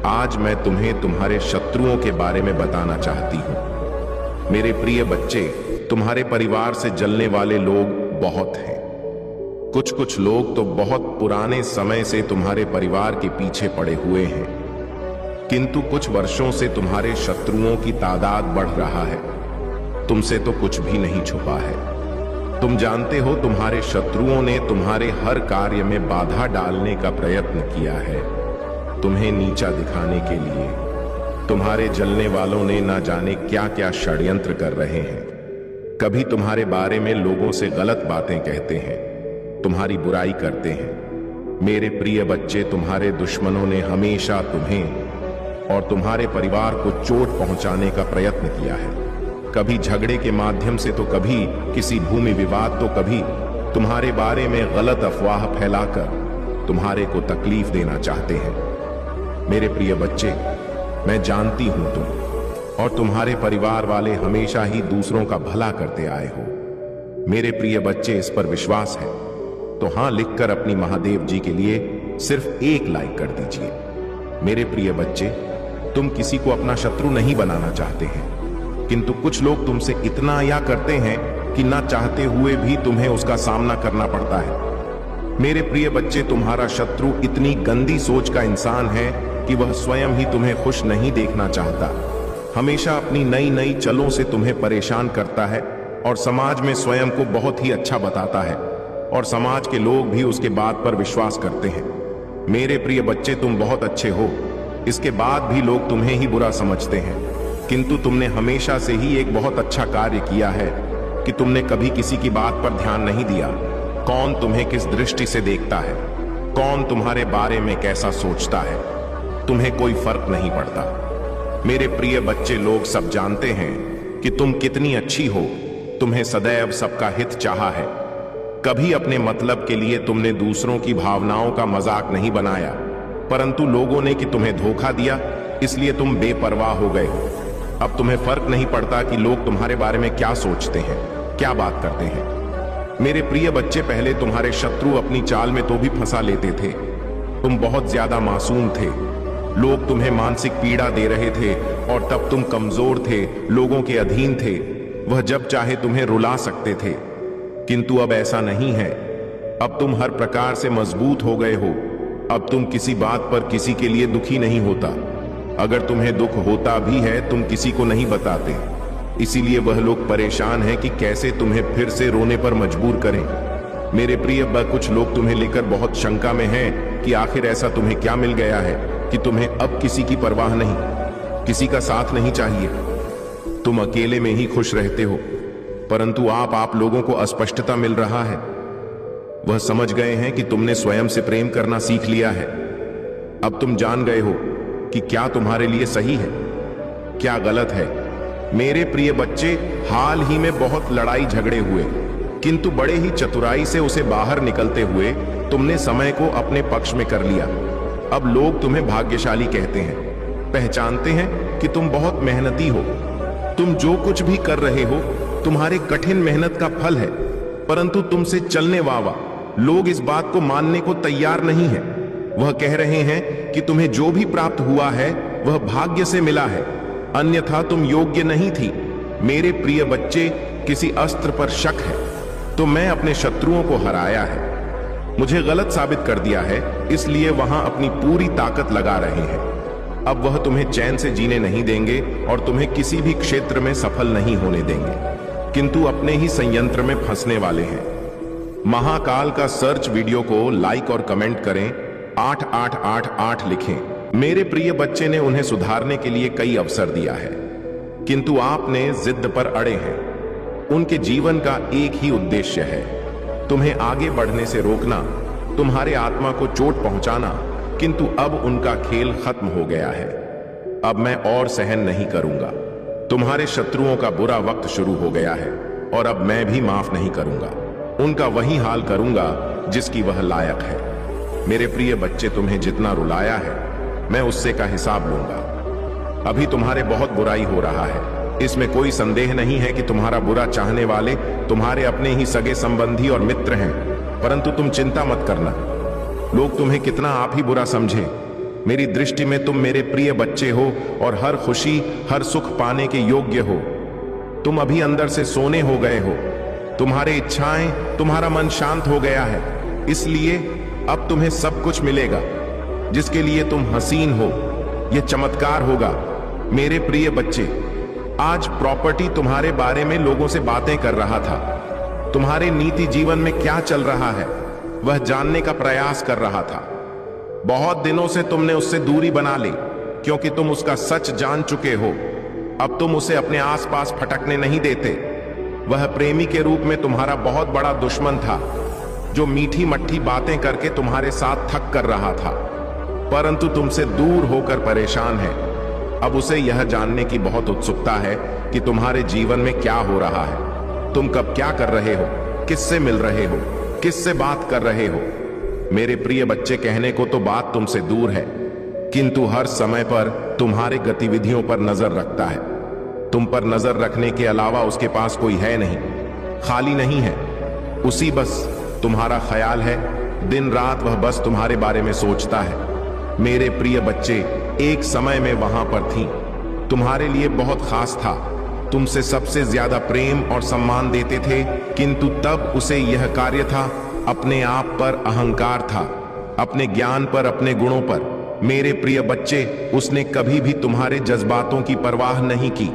आज मैं तुम्हें तुम्हारे शत्रुओं के बारे में बताना चाहती हूं। मेरे प्रिय बच्चे, तुम्हारे परिवार से जलने वाले लोग बहुत हैं। कुछ लोग तो बहुत पुराने समय से तुम्हारे परिवार के पीछे पड़े हुए हैं, किंतु कुछ वर्षों से तुम्हारे शत्रुओं की तादाद बढ़ रहा है। तुमसे तो कुछ भी नहीं छुपा है। तुम जानते हो, तुम्हारे शत्रुओं ने तुम्हारे हर कार्य में बाधा डालने का प्रयत्न किया है, तुम्हें नीचा दिखाने के लिए। तुम्हारे जलने वालों ने ना जाने क्या क्या षड्यंत्र कर रहे हैं। कभी तुम्हारे बारे में लोगों से गलत बातें कहते हैं, तुम्हारी बुराई करते हैं। मेरे प्रिय बच्चे, तुम्हारे दुश्मनों ने हमेशा तुम्हें और तुम्हारे परिवार को चोट पहुंचाने का प्रयत्न किया है। कभी झगड़े के माध्यम से तो कभी किसी भूमि विवाद, तो कभी तुम्हारे बारे में गलत अफवाह फैलाकर तुम्हारे को तकलीफ देना चाहते हैं। मेरे प्रिय बच्चे, मैं जानती हूं तुम और तुम्हारे परिवार वाले हमेशा ही दूसरों का भला करते आए हो। मेरे प्रिय बच्चे, इस पर विश्वास है तो हां लिखकर अपनी महादेव जी के लिए सिर्फ एक लाइक कर दीजिए। मेरे प्रिय बच्चे, तुम किसी को अपना शत्रु नहीं बनाना चाहते हैं, किंतु कुछ लोग तुमसे इतना या करते हैं कि ना चाहते हुए भी तुम्हें उसका सामना करना पड़ता है। मेरे प्रिय बच्चे, तुम्हारा शत्रु इतनी गंदी सोच का इंसान है कि वह स्वयं ही तुम्हें खुश नहीं देखना चाहता। हमेशा अपनी नई नई चलों से तुम्हें परेशान करता है और समाज में स्वयं को बहुत ही अच्छा बताता है और समाज के लोग भी उसके बात पर विश्वास करते हैं। मेरे प्रिय बच्चे, तुम बहुत अच्छे हो, इसके बाद भी लोग तुम्हें ही बुरा समझते हैं, किंतु तुमने हमेशा से ही एक बहुत अच्छा कार्य किया है कि तुमने कभी किसी की बात पर ध्यान नहीं दिया। कौन तुम्हें किस दृष्टि से देखता है, कौन तुम्हारे बारे में कैसा सोचता है, तुम्हें कोई फर्क नहीं पड़ता। मेरे प्रिय बच्चे, लोग सब जानते हैं कि तुम कितनी अच्छी हो। तुम्हें सदैव सबका हित चाहा है। कभी अपने मतलब के लिए तुमने दूसरों की भावनाओं का मजाक नहीं बनाया, परंतु लोगों ने कि तुम्हें धोखा दिया, इसलिए तुम बेपरवाह हो गए हो। अब तुम्हें फर्क नहीं पड़ता कि लोग तुम्हारे बारे में क्या सोचते हैं, क्या बात करते हैं। मेरे प्रिय बच्चे, पहले तुम्हारे शत्रु अपनी चाल में तो भी फंसा लेते थे। तुम बहुत ज्यादा मासूम थे, लोग तुम्हें मानसिक पीड़ा दे रहे थे और तब तुम कमजोर थे, लोगों के अधीन थे। वह जब चाहे तुम्हें रुला सकते थे, किंतु अब ऐसा नहीं है। अब तुम हर प्रकार से मजबूत हो गए हो। अब तुम किसी बात पर किसी के लिए दुखी नहीं होता। अगर तुम्हें दुख होता भी है, तुम किसी को नहीं बताते, इसीलिए वह लोग परेशान हैं कि कैसे तुम्हें फिर से रोने पर मजबूर करें। मेरे प्रिय, कुछ लोग तुम्हें लेकर बहुत शंका में हैं कि आखिर ऐसा तुम्हें क्या मिल गया है कि तुम्हें अब किसी की परवाह नहीं, किसी का साथ नहीं चाहिए। तुम अकेले में ही खुश रहते हो, परंतु आप लोगों को अस्पष्टता मिल रहा है। वह समझ गए हैं कि तुमने स्वयं से प्रेम करना सीख लिया है। अब तुम जान गए हो कि क्या तुम्हारे लिए सही है, क्या गलत है। मेरे प्रिय बच्चे, हाल ही में बहुत लड़ाई झगड़े हुए, किंतु बड़े ही चतुराई से उसे बाहर निकलते हुए तुमने समय को अपने पक्ष में कर लिया। अब लोग तुम्हें भाग्यशाली कहते हैं, पहचानते हैं कि तुम बहुत मेहनती हो। तुम जो कुछ भी कर रहे हो तुम्हारे कठिन मेहनत का फल है, परंतु तुमसे चलने वाला लोग इस बात को मानने को तैयार नहीं है। वह कह रहे हैं कि तुम्हें जो भी प्राप्त हुआ है वह भाग्य से मिला है, अन्यथा तुम योग्य नहीं थी। मेरे प्रिय बच्चे, किसी अस्त्र पर शक है तो मैं अपने शत्रुओं को हराया है, मुझे गलत साबित कर दिया है, इसलिए वहां अपनी पूरी ताकत लगा रहे हैं। अब वह तुम्हें चैन से जीने नहीं देंगे और तुम्हें किसी भी क्षेत्र में सफल नहीं होने देंगे, किंतु अपने ही संयंत्र में फंसने वाले हैं। महाकाल का सर्च वीडियो को लाइक और कमेंट करें, 8888 लिखें। मेरे प्रिय बच्चे ने उन्हें सुधारने के लिए कई अवसर दिया है, किंतु आपने जिद पर अड़े हैं। उनके जीवन का एक ही उद्देश्य है, तुम्हें आगे बढ़ने से रोकना, तुम्हारे आत्मा को चोट पहुंचाना, किंतु अब उनका खेल खत्म हो गया है। अब मैं और सहन नहीं करूंगा। तुम्हारे शत्रुओं का बुरा वक्त शुरू हो गया है और अब मैं भी माफ नहीं करूंगा। उनका वही हाल करूंगा जिसकी वह लायक है। मेरे प्रिय बच्चे, तुम्हें जितना रुलाया है मैं उससे का हिसाब लूंगा। अभी तुम्हारे बहुत बुराई हो रहा है, इसमें कोई संदेह नहीं है कि तुम्हारा बुरा चाहने वाले तुम्हारे अपने ही सगे संबंधी और मित्र हैं, परंतु तुम चिंता मत करना। लोग तुम्हें कितना आप ही बुरा समझे, मेरी दृष्टि में तुम मेरे प्रिय बच्चे हो और हर खुशी हर सुख पाने के योग्य हो। तुम अभी अंदर से सोने हो गए हो, तुम्हारी इच्छाएं, तुम्हारा मन शांत हो गया है, इसलिए अब तुम्हें सब कुछ मिलेगा जिसके लिए तुम हसीन हो। यह चमत्कार होगा। मेरे प्रिय बच्चे, आज प्रॉपर्टी तुम्हारे बारे में लोगों से बातें कर रहा था, तुम्हारे नीति जीवन में क्या चल रहा है वह जानने का प्रयास कर रहा था। बहुत दिनों से तुमने उससे दूरी बना ली क्योंकि तुम उसका सच जान चुके हो। अब तुम उसे अपने आसपास फटकने नहीं देते। वह प्रेमी के रूप में तुम्हारा बहुत बड़ा दुश्मन था, जो मीठी मट्ठी बातें करके तुम्हारे साथ थक कर रहा था, परंतु तुमसे दूर होकर परेशान है। अब उसे यह जानने की बहुत उत्सुकता है कि तुम्हारे जीवन में क्या हो रहा है, तुम कब क्या कर रहे हो, किससे मिल रहे हो, किससे बात कर रहे हो। मेरे प्रिय बच्चे, कहने को तो बात तुमसे दूर है, किंतु हर समय पर तुम्हारे गतिविधियों पर नजर रखता है। तुम पर नजर रखने के अलावा उसके पास कोई है नहीं, खाली नहीं है, उसी बस तुम्हारा ख्याल है। दिन रात वह बस तुम्हारे बारे में सोचता है। मेरे प्रिय बच्चे, एक समय में वहां पर थी, तुम्हारे लिए बहुत खास था, तुमसे सबसे ज्यादा प्रेम और सम्मान देते थे, किंतु तब उसे यह कार्य था, अपने आप पर अहंकार था, अपने ज्ञान पर, अपने गुणों पर। मेरे प्रिय बच्चे, उसने कभी भी तुम्हारे जज्बातों की परवाह नहीं की।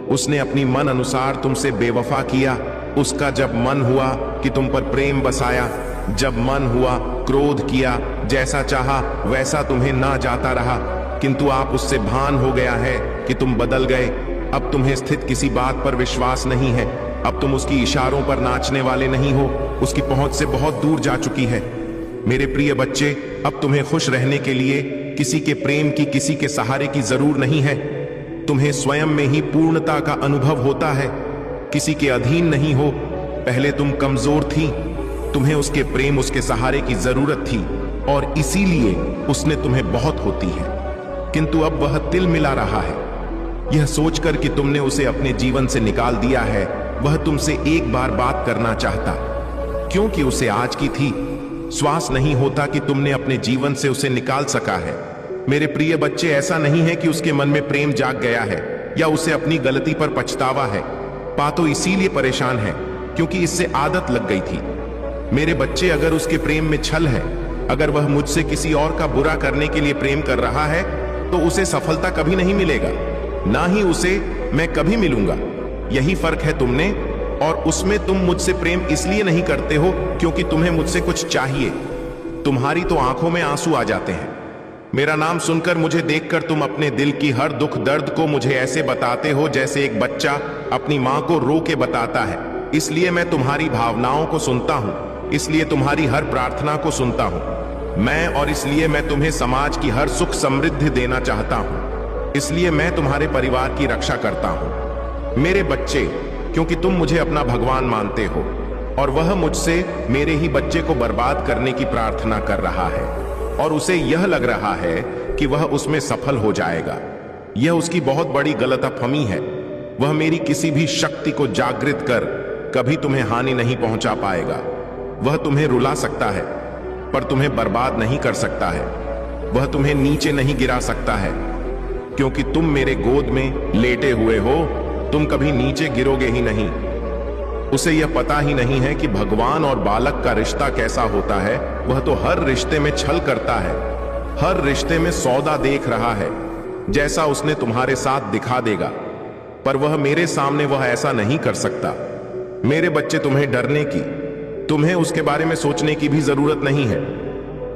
उसने अपनी मन अनुसार तुमसे बेवफा किया। उसका जब मन हुआ कि तुम पर प्रेम बसाया, जब मन हुआ क्रोध किया, जैसा चाहा वैसा तुम्हें ना जाता रहा, किंतु आप उससे भान हो गया है कि तुम बदल गए। अब तुम्हें स्थित किसी बात पर विश्वास नहीं है। अब तुम उसकी इशारों पर नाचने वाले नहीं हो, उसकी पहुंच से बहुत दूर जा चुकी है। मेरे प्रिय बच्चे, अब तुम्हें खुश रहने के लिए किसी के प्रेम की, किसी के सहारे की जरूर नहीं है। तुम्हें स्वयं में ही पूर्णता का अनुभव होता है, किसी के अधीन नहीं हो। पहले तुम कमजोर थी, तुम्हें उसके प्रेम, उसके सहारे की जरूरत थी और इसीलिए उसने तुम्हें बहुत होती है, किंतु अब वह तिल मिला रहा है। यह सोचकर कि तुमने उसे अपने जीवन से निकाल दिया है, वह तुमसे एक बार बात करना चाहता, क्योंकि उसे आज की थी। श्वास नहीं होता कि तुमने अपने जीवन से उसे निकाल सका है। मेरे प्रिय बच्चे, ऐसा नहीं है कि उसके मन में प्रेम जाग गया है या उसे अपनी गलती पर पछतावा है। पा तो इसीलिए परेशान है क्योंकि इससे आदत लग गई थी। मेरे बच्चे, अगर उसके प्रेम में छल है, अगर वह मुझसे किसी और का बुरा करने के लिए प्रेम कर रहा है, तो उसे सफलता कभी नहीं मिलेगा, ना ही उसे मैं कभी मिलूंगा। यही फर्क है तुमने और उसमें। तुम मुझसे प्रेम इसलिए नहीं करते हो क्योंकि तुम्हें मुझसे कुछ चाहिए। तुम्हारी तो आंखों में आंसू आ जाते हैं। मेरा नाम सुनकर, मुझे देखकर तुम अपने दिल की हर दुख दर्द को मुझे ऐसे बताते हो जैसे एक बच्चा अपनी मां को रो के बताता है। इसलिए मैं तुम्हारी भावनाओं को सुनता हूं, इसलिए तुम्हारी हर प्रार्थना को सुनता हूं मैं, और इसलिए मैं तुम्हें समाज की हर सुख समृद्धि देना चाहता हूं। इसलिए मैं तुम्हारे परिवार की रक्षा करता हूं। मेरे बच्चे, क्योंकि तुम मुझे अपना भगवान मानते हो और वह मुझसे मेरे ही बच्चे को बर्बाद करने की प्रार्थना कर रहा है और उसे यह लग रहा है कि वह उसमें सफल हो जाएगा। यह उसकी बहुत बड़ी गलतफहमी है। वह मेरी किसी भी शक्ति को जागृत कर कभी तुम्हें हानि नहीं पहुंचा पाएगा। वह तुम्हें रुला सकता है पर तुम्हें बर्बाद नहीं कर सकता है। वह तुम्हें नीचे नहीं गिरा सकता है क्योंकि तुम मेरे गोद में लेटे हुए हो, तुम कभी नीचे गिरोगे ही नहीं। उसे यह पता ही नहीं है कि भगवान और बालक का रिश्ता कैसा होता है। वह तो हर रिश्ते में छल करता है, हर रिश्ते में सौदा देख रहा है, जैसा उसने तुम्हारे साथ दिखा देगा। पर वह मेरे सामने वह ऐसा नहीं कर सकता। मेरे बच्चे, तुम्हें डरने की, तुम्हें उसके बारे में सोचने की भी जरूरत नहीं है।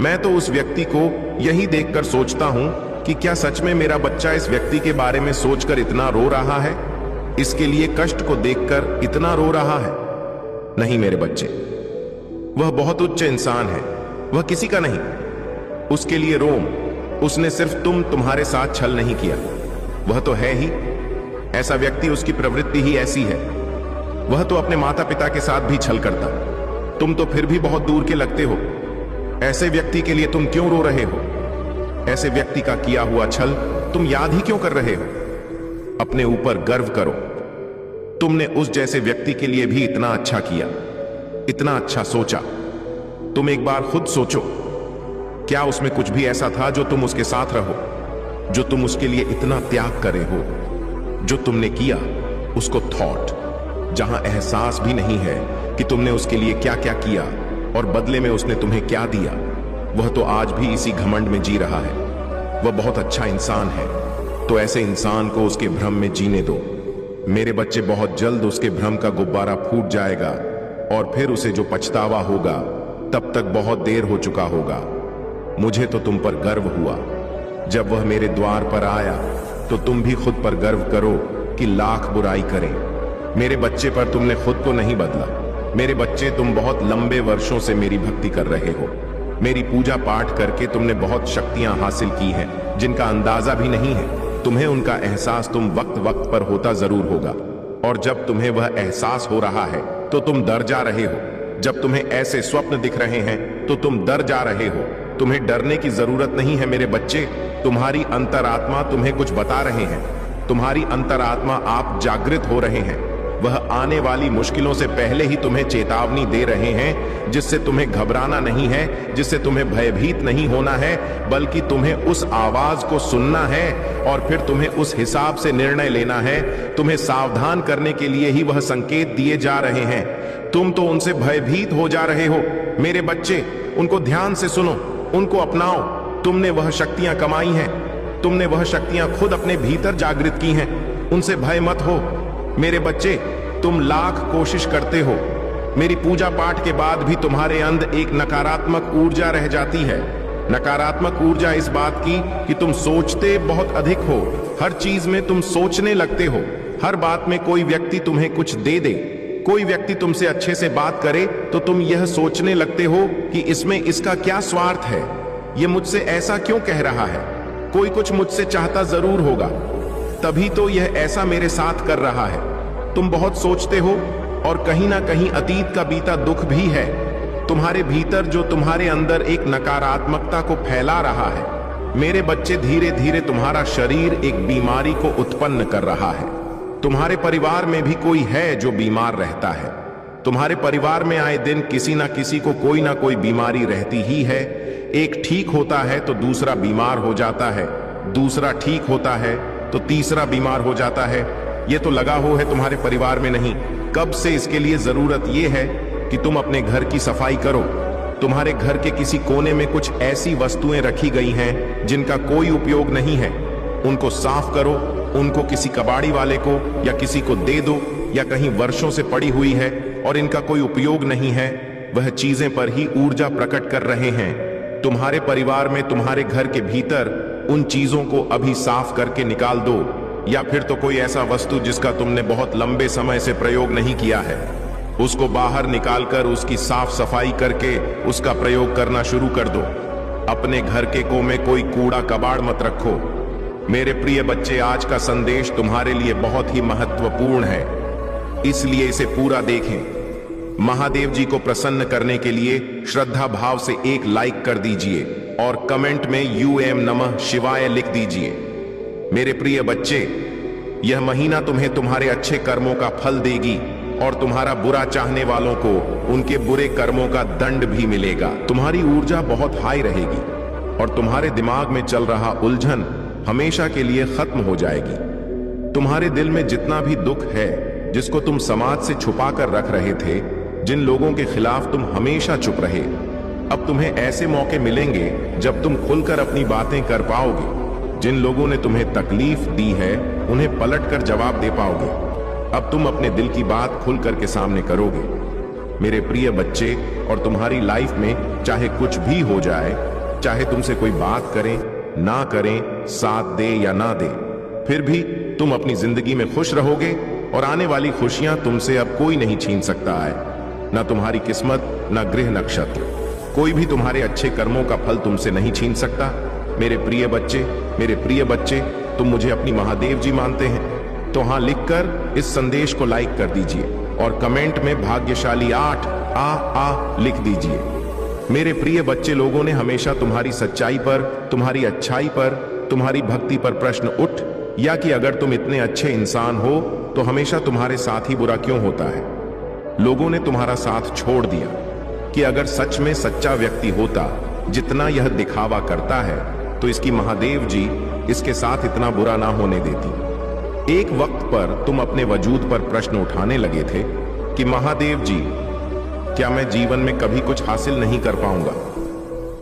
मैं तो उस व्यक्ति को यही देखकर सोचता हूं कि क्या सच में मेरा बच्चा इस व्यक्ति के बारे में सोचकर इतना रो रहा है, इसके लिए कष्ट को देखकर इतना रो रहा है। नहीं मेरे बच्चे, वह बहुत उच्च इंसान है, वह किसी का नहीं। उसके लिए रोम, उसने सिर्फ तुम्हारे साथ छल नहीं किया, वह तो है ही ऐसा व्यक्ति, उसकी प्रवृत्ति ही ऐसी है। वह तो अपने माता पिता के साथ भी छल करता। तुम तो फिर भी बहुत दूर के लगते हो। ऐसे व्यक्ति के लिए तुम क्यों रो रहे हो? ऐसे व्यक्ति का किया हुआ छल तुम याद ही क्यों कर रहे हो? अपने ऊपर गर्व करो। तुमने उस जैसे व्यक्ति के लिए भी इतना अच्छा किया, इतना अच्छा सोचा। तुम एक बार खुद सोचो, क्या उसमें कुछ भी ऐसा था जो तुम उसके साथ रहो, जो तुम उसके लिए इतना त्याग करे हो? जो तुमने किया उसको थॉट, जहां एहसास भी नहीं है कि तुमने उसके लिए क्या क्या किया और बदले में उसने तुम्हें क्या दिया। वह तो आज भी इसी घमंड में जी रहा है। वह बहुत अच्छा इंसान है, तो ऐसे इंसान को उसके भ्रम में जीने दो। मेरे बच्चे, बहुत जल्द उसके भ्रम का गुब्बारा फूट जाएगा और फिर उसे जो पछतावा होगा तब तक बहुत देर हो चुका होगा। मुझे तो तुम पर गर्व हुआ। जब वह मेरे द्वार पर आया तो तुम भी खुद पर गर्व करो कि लाख बुराई करें। मेरे बच्चे, पर तुमने खुद को नहीं बदला। मेरे बच्चे, तुम बहुत लंबे वर्षों से मेरी भक्ति कर रहे हो। मेरी पूजा पाठ करके तुमने बहुत शक्तियां हासिल की हैं, जिनका अंदाजा भी नहीं है। तुम्हें उनका एहसास तुम वक्त वक्त पर होता जरूर होगा, और जब तुम्हें वह एहसास हो रहा है तो तुम डर जा रहे हो। जब तुम्हें ऐसे स्वप्न दिख रहे हैं तो तुम डर जा रहे हो। तुम्हें डरने की जरूरत नहीं है मेरे बच्चे। तुम्हारी अंतरात्मा तुम्हें कुछ बता रहे हैं। तुम्हारी अंतरात्मा, आप जागृत हो रहे हैं। वह आने वाली मुश्किलों से पहले ही तुम्हें चेतावनी दे रहे हैं, जिससे तुम्हें घबराना नहीं है, जिससे तुम्हें भयभीत नहीं होना है, बल्कि तुम्हें उस आवाज को सुनना है और फिर तुम्हें उस हिसाब से निर्णय लेना है। तुम्हें सावधान करने के लिए ही वह संकेत दिए जा रहे हैं। तुम तो उनसे भयभीत हो जा रहे हो। मेरे बच्चे, उनको ध्यान से सुनो, उनको अपनाओ। तुमने वह शक्तियां कमाई हैं, तुमने वह शक्तियां खुद अपने भीतर जागृत की हैं। उनसे भय मत हो मेरे बच्चे। तुम लाख कोशिश करते हो, मेरी पूजा पाठ के बाद भी तुम्हारे अंदर एक नकारात्मक ऊर्जा रह जाती है। नकारात्मक ऊर्जा इस बात की कि तुम सोचते बहुत अधिक हो। हर चीज में तुम सोचने लगते हो। हर बात में कोई व्यक्ति तुम्हें कुछ दे दे, कोई व्यक्ति तुमसे अच्छे से बात करे तो तुम यह सोचने लगते हो कि इसमें इसका क्या स्वार्थ है, ये मुझसे ऐसा क्यों कह रहा है, कोई कुछ मुझसे चाहता जरूर होगा, तभी तो यह ऐसा मेरे साथ कर रहा है। तुम बहुत सोचते हो और कहीं ना कहीं अतीत का बीता दुख भी है तुम्हारे भीतर, जो तुम्हारे अंदर एक नकारात्मकता को फैला रहा है। मेरे बच्चे, धीरे धीरे तुम्हारा शरीर एक बीमारी को उत्पन्न कर रहा है। तुम्हारे परिवार में भी कोई है जो बीमार रहता है। तुम्हारे परिवार में आए दिन किसी ना किसी को कोई ना कोई बीमारी रहती ही है। एक ठीक होता है तो दूसरा बीमार हो जाता है, दूसरा ठीक होता है तो तीसरा बीमार हो जाता है। ये तो लगा हो है तुम्हारे परिवार में नहीं। कब से इसके लिए जरूरत ये है कि तुम अपने घर की सफाई करो। तुम्हारे घर के किसी कोने में कुछ ऐसी वस्तुएं रखी गई हैं जिनका कोई उपयोग नहीं है, उनको साफ करो। उनको किसी कबाड़ी वाले को या किसी को दे दो, या कहीं वर्षों से पड़ी हुई है और इनका कोई उपयोग नहीं है। वह चीजें पर ही ऊर्जा प्रकट कर रहे हैं। तुम्हारे परिवार में, तुम्हारे घर के भीतर उन चीजों को अभी साफ करके निकाल दो, या फिर तो कोई ऐसा वस्तु जिसका तुमने बहुत लंबे समय से प्रयोग नहीं किया है, उसको बाहर निकालकर उसकी साफ सफाई करके उसका प्रयोग करना शुरू कर दो। अपने घर के कोने में कोई कूड़ा कबाड़ मत रखो। मेरे प्रिय बच्चे, आज का संदेश तुम्हारे लिए बहुत ही महत्वपूर्ण है, इसलिए इसे पूरा देखें। महादेव जी को प्रसन्न करने के लिए श्रद्धा भाव से एक लाइक कर दीजिए और कमेंट में यूएम नमः शिवाय लिख दीजिए। मेरे प्रिय बच्चे, यह महीना तुम्हें तुम्हारे अच्छे कर्मों का फल देगी और तुम्हारा बुरा चाहने वालों को उनके बुरे कर्मों का दंड भी मिलेगा। तुम्हारी ऊर्जा बहुत हाई रहेगी और तुम्हारे दिमाग में चल रहा उलझन हमेशा के लिए खत्म हो जाएगी। तुम्हारे दिल में जितना भी दुख है, जिसको तुम समाज से छुपा कर रख रहे थे, जिन लोगों के खिलाफ तुम हमेशा चुप रहे, अब तुम्हें ऐसे मौके मिलेंगे जब तुम खुलकर अपनी बातें कर पाओगे। जिन लोगों ने तुम्हें तकलीफ दी है, उन्हें पलट कर जवाब दे पाओगे। अब तुम अपने दिल की बात खुल करके सामने करोगे। मेरे प्रिय बच्चे, और तुम्हारी लाइफ में चाहे कुछ भी हो जाए, चाहे तुमसे कोई बात करें ना करें, साथ दे या ना दे, फिर भी तुम अपनी जिंदगी में खुश रहोगे और आने वाली खुशियां तुमसे अब कोई नहीं छीन सकता है। ना तुम्हारी किस्मत, ना ग्रह नक्षत्र, कोई भी तुम्हारे अच्छे कर्मों का फल तुमसे नहीं छीन सकता। मेरे प्रिय बच्चे, मेरे प्रिय बच्चे, तुम मुझे अपनी महादेव जी मानते हैं तो हाँ लिखकर इस संदेश को लाइक कर दीजिए और कमेंट में भाग्यशाली 8 आ लिख दीजिए। मेरे प्रिय बच्चे, लोगों ने हमेशा तुम्हारी सच्चाई पर, तुम्हारी अच्छाई पर, तुम्हारी भक्ति पर प्रश्न उठ या कि अगर तुम इतने अच्छे इंसान हो तो हमेशा तुम्हारे साथ ही बुरा क्यों होता है। लोगों ने तुम्हारा साथ छोड़ दिया कि अगर सच में सच्चा व्यक्ति होता जितना यह दिखावा करता है तो इसकी महादेव जी इसके साथ इतना बुरा ना होने देती। एक वक्त पर तुम अपने वजूद पर प्रश्न उठाने लगे थे कि महादेव जी, क्या मैं जीवन में कभी कुछ हासिल नहीं कर पाऊंगा?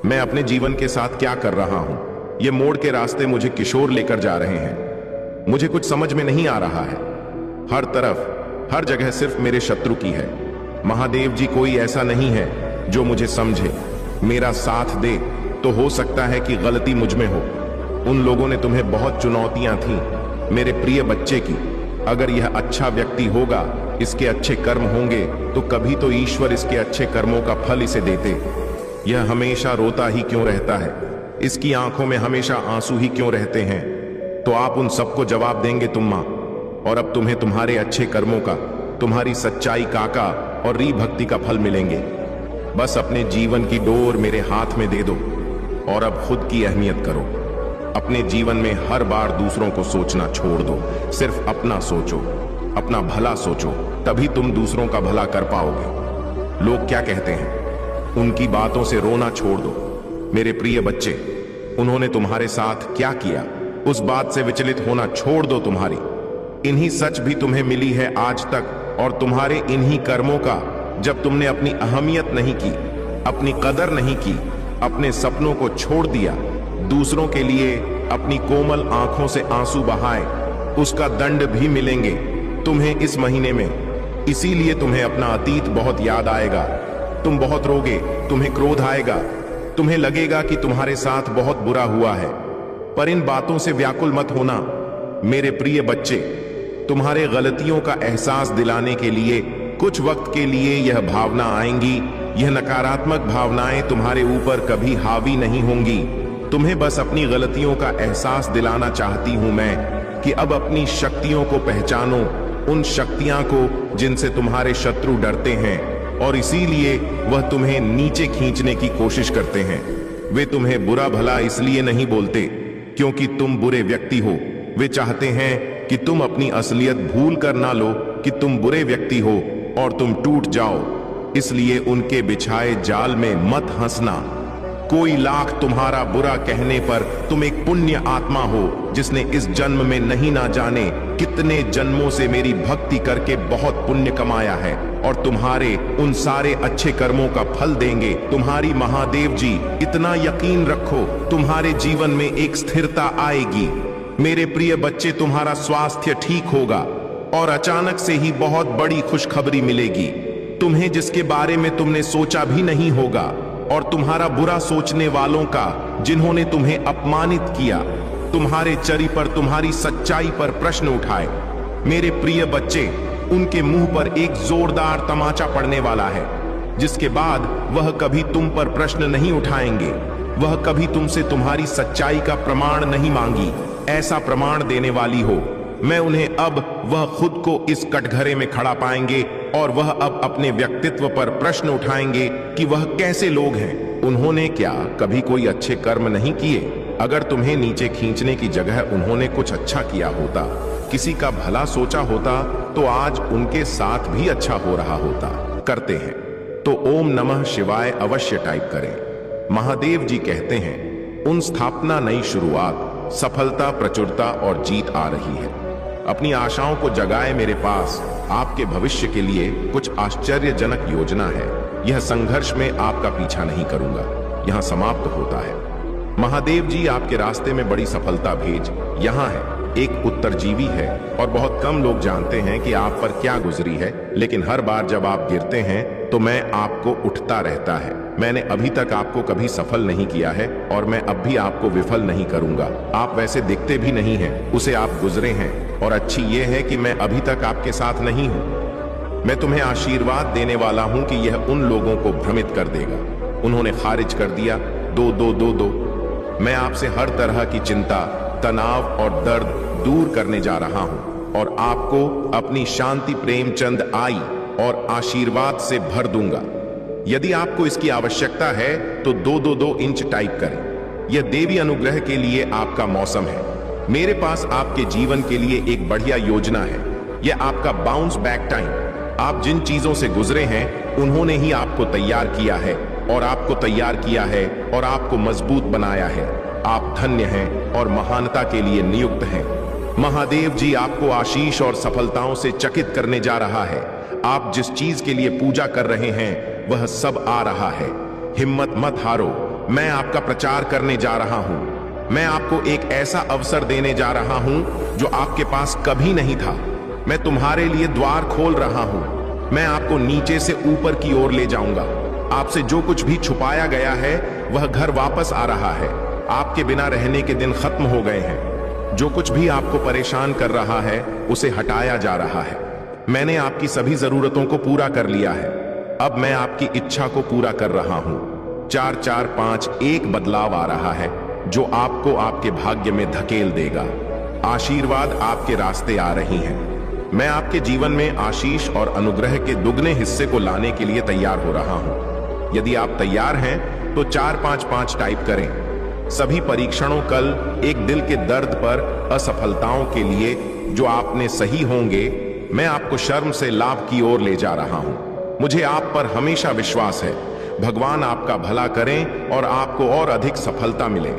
मैं अपने जीवन के साथ क्या कर रहा हूं? ये मोड़ के रास्ते मुझे किशोर लेकर जा रहे हैं। मुझे कुछ समझ में नहीं आ रहा है। हर तरफ, हर जगह सिर्फ मेरे शत्रु की है। महादेव जी, कोई ऐसा नहीं है जो मुझे समझे, मेरा साथ दे। तो हो सकता है कि गलती मुझ में हो। उन लोगों ने तुम्हें बहुत चुनौतियां थी मेरे प्रिय बच्चे की। अगर यह अच्छा व्यक्ति होगा, इसके अच्छे कर्म होंगे, तो कभी तो ईश्वर इसके अच्छे कर्मों का फल इसे देते। यह हमेशा रोता ही क्यों रहता है? इसकी आंखों में हमेशा आंसू ही क्यों रहते हैं? तो आप उन सबको जवाब देंगे तुम मां। और अब तुम्हें तुम्हारे अच्छे कर्मों का, तुम्हारी सच्चाई काका और री भक्ति का फल मिलेंगे। बस अपने जीवन की डोर मेरे हाथ में दे दो और अब खुद की अहमियत करो। अपने जीवन में हर बार दूसरों को सोचना छोड़ दो। सिर्फ अपना सोचो, अपना भला सोचो, तभी तुम दूसरों का भला कर पाओगे। लोग क्या कहते हैं, उनकी बातों से रोना छोड़ दो। मेरे प्रिय बच्चे, उन्होंने तुम्हारे साथ क्या किया, उस बात से विचलित होना छोड़ दो। तुम्हारी इन्हीं सच भी तुम्हें मिली है आज तक, और तुम्हारे इन्हीं कर्मों का, जब तुमने अपनी अहमियत नहीं की, अपनी कदर नहीं की, अपने सपनों को छोड़ दिया, दूसरों के लिए अपनी कोमल आंखों से आंसू बहाए, उसका दंड भी मिलेंगे तुम्हें इस महीने में। इसीलिए तुम्हें अपना अतीत बहुत याद आएगा। तुम बहुत रोगे, तुम्हें क्रोध आएगा, तुम्हें लगेगा कि तुम्हारे साथ बहुत बुरा हुआ है। पर इन बातों से व्याकुल मत होना मेरे प्रिय बच्चे। तुम्हारे गलतियों का एहसास दिलाने के लिए कुछ वक्त के लिए यह भावना आएंगी। यह नकारात्मक भावनाएं तुम्हारे ऊपर कभी हावी नहीं होंगी। तुम्हें बस अपनी गलतियों का एहसास दिलाना चाहती हूं मैं कि अब अपनी शक्तियों को पहचानो, उन शक्तियां को जिनसे तुम्हारे शत्रु डरते हैं और इसीलिए वह तुम्हें नीचे खींचने की कोशिश करते हैं। वे तुम्हें बुरा भला इसलिए नहीं बोलते क्योंकि तुम बुरे व्यक्ति हो। वे चाहते हैं कि तुम अपनी असलियत भूल कर ना लो कि तुम बुरे व्यक्ति हो और तुम टूट जाओ। इसलिए उनके बिछाए जाल में मत हंसना। कोई लाख तुम्हारा बुरा कहने पर तुम एक पुण्य आत्मा हो जिसने इस जन्म में नहीं ना जाने कितने जन्मों से मेरी भक्ति करके बहुत पुण्य कमाया है, और तुम्हारे उन सारे अच्छे कर्मों का फल देंगे तुम्हारी महादेव जी। इतना यकीन रखो, तुम्हारे जीवन में एक स्थिरता आएगी। मेरे प्रिय बच्चे, तुम्हारा स्वास्थ्य ठीक होगा और अचानक से ही बहुत बड़ी खुशखबरी मिलेगी तुम्हें, जिसके बारे में तुमने सोचा भी नहीं होगा। और तुम्हारा बुरा सोचने वालों का, जिन्होंने तुम्हें अपमानित किया, तुम्हारे चरि पर, तुम्हारी सच्चाई पर प्रश्न उठाए, मेरे प्रिय बच्चे, उनके मुंह पर एक जोरदार तमाचा पड़ने वाला है, जिसके बाद वह कभी तुम पर प्रश्न नहीं उठाएंगे। वह कभी तुमसे तुम्हारी सच्चाई का प्रमाण नहीं मांगी। ऐसा प्रमाण देने वाली हो मैं उन्हें, अब वह खुद को इस कटघरे में खड़ा पाएंगे और वह अब अपने व्यक्तित्व पर प्रश्न उठाएंगे कि वह कैसे लोग हैं। उन्होंने क्या कभी कोई अच्छे कर्म नहीं किए? अगर तुम्हें नीचे खींचने की जगह उन्होंने कुछ अच्छा किया होता, किसी का भला सोचा होता, तो आज उनके साथ भी अच्छा हो रहा होता। करते हैं तो ओम नमः शिवाय अवश्य टाइप करें। महादेव जी कहते हैं, उन स्थापना नई शुरुआत सफलता, प्रचुरता और जीत आ रही है। अपनी आशाओं को जगाए मेरे पास आपके भविष्य के लिए कुछ आश्चर्यजनक योजना है। यह संघर्ष में आपका पीछा नहीं करूंगा, यहां समाप्त होता है। महादेव जी आपके रास्ते में बड़ी सफलता भेज यहां है। एक उत्तरजीवी है और बहुत कम लोग जानते हैं कि आप पर क्या गुजरी है, लेकिन हर बार जब आप गिरते हैं तो मैं आपको उठता रहता है। मैंने अभी तक आपको कभी सफल नहीं किया है और मैं अब भी आपको विफल नहीं करूंगा। आप वैसे दिखते भी नहीं हैं, उसे आप गुजरे हैं, और अच्छी यह है कि मैं अभी तक आपके साथ नहीं हूं। मैं तुम्हें आशीर्वाद देने वाला हूं कि यह उन लोगों को भ्रमित कर देगा। उन्होंने खारिज कर दिया 2 2 2 2। मैं आपसे हर तरह की चिंता, तनाव और दर्द दूर करने जा रहा हूं और आपको अपनी शांति, प्रेमचंद आई और आशीर्वाद से भर दूंगा। यदि आपको इसकी आवश्यकता है तो 2 2 2 इंच टाइप करें। यह देवी अनुग्रह के लिए आपका मौसम है। मेरे पास आपके जीवन के लिए एक बढ़िया योजना है। यह आपका बाउंस बैक टाइम। आप जिन चीजों से गुजरे हैं उन्होंने ही आपको तैयार किया है और आपको तैयार किया है और आपको मजबूत बनाया है। आप धन्य हैं और महानता के लिए नियुक्त हैं। महादेव जी आपको आशीष और सफलताओं से चकित करने जा रहा है। आप जिस चीज के लिए पूजा कर रहे हैं वह सब आ रहा है। हिम्मत मत हारो, मैं आपका प्रचार करने जा रहा हूं। मैं आपको एक ऐसा अवसर देने जा रहा हूं जो आपके पास कभी नहीं था। मैं तुम्हारे लिए द्वार खोल रहा हूं। मैं आपको नीचे से ऊपर की ओर ले जाऊंगा। आपसे जो कुछ भी छुपाया गया है वह घर वापस आ रहा है। आपके बिना रहने के दिन खत्म हो गए हैं। जो कुछ भी आपको परेशान कर रहा है उसे हटाया जा रहा है। मैंने आपकी सभी जरूरतों को पूरा कर लिया है। अब मैं आपकी इच्छा को पूरा कर रहा हूं। 4 4 5 एक बदलाव आ रहा है जो आपको आपके भाग्य में धकेल देगा। आशीर्वाद आपके रास्ते आ रही हैं। मैं आपके जीवन में आशीष और अनुग्रह के दुगने हिस्से को लाने के लिए तैयार हो रहा हूं। यदि आप तैयार हैं तो 4 5 5 टाइप करें। सभी परीक्षणों कल एक दिल के दर्द पर असफलताओं के लिए जो आपने सही होंगे, मैं आपको शर्म से लाभ की ओर ले जा रहा हूं। मुझे आप पर हमेशा विश्वास है। भगवान आपका भला करें और आपको और अधिक सफलता मिले।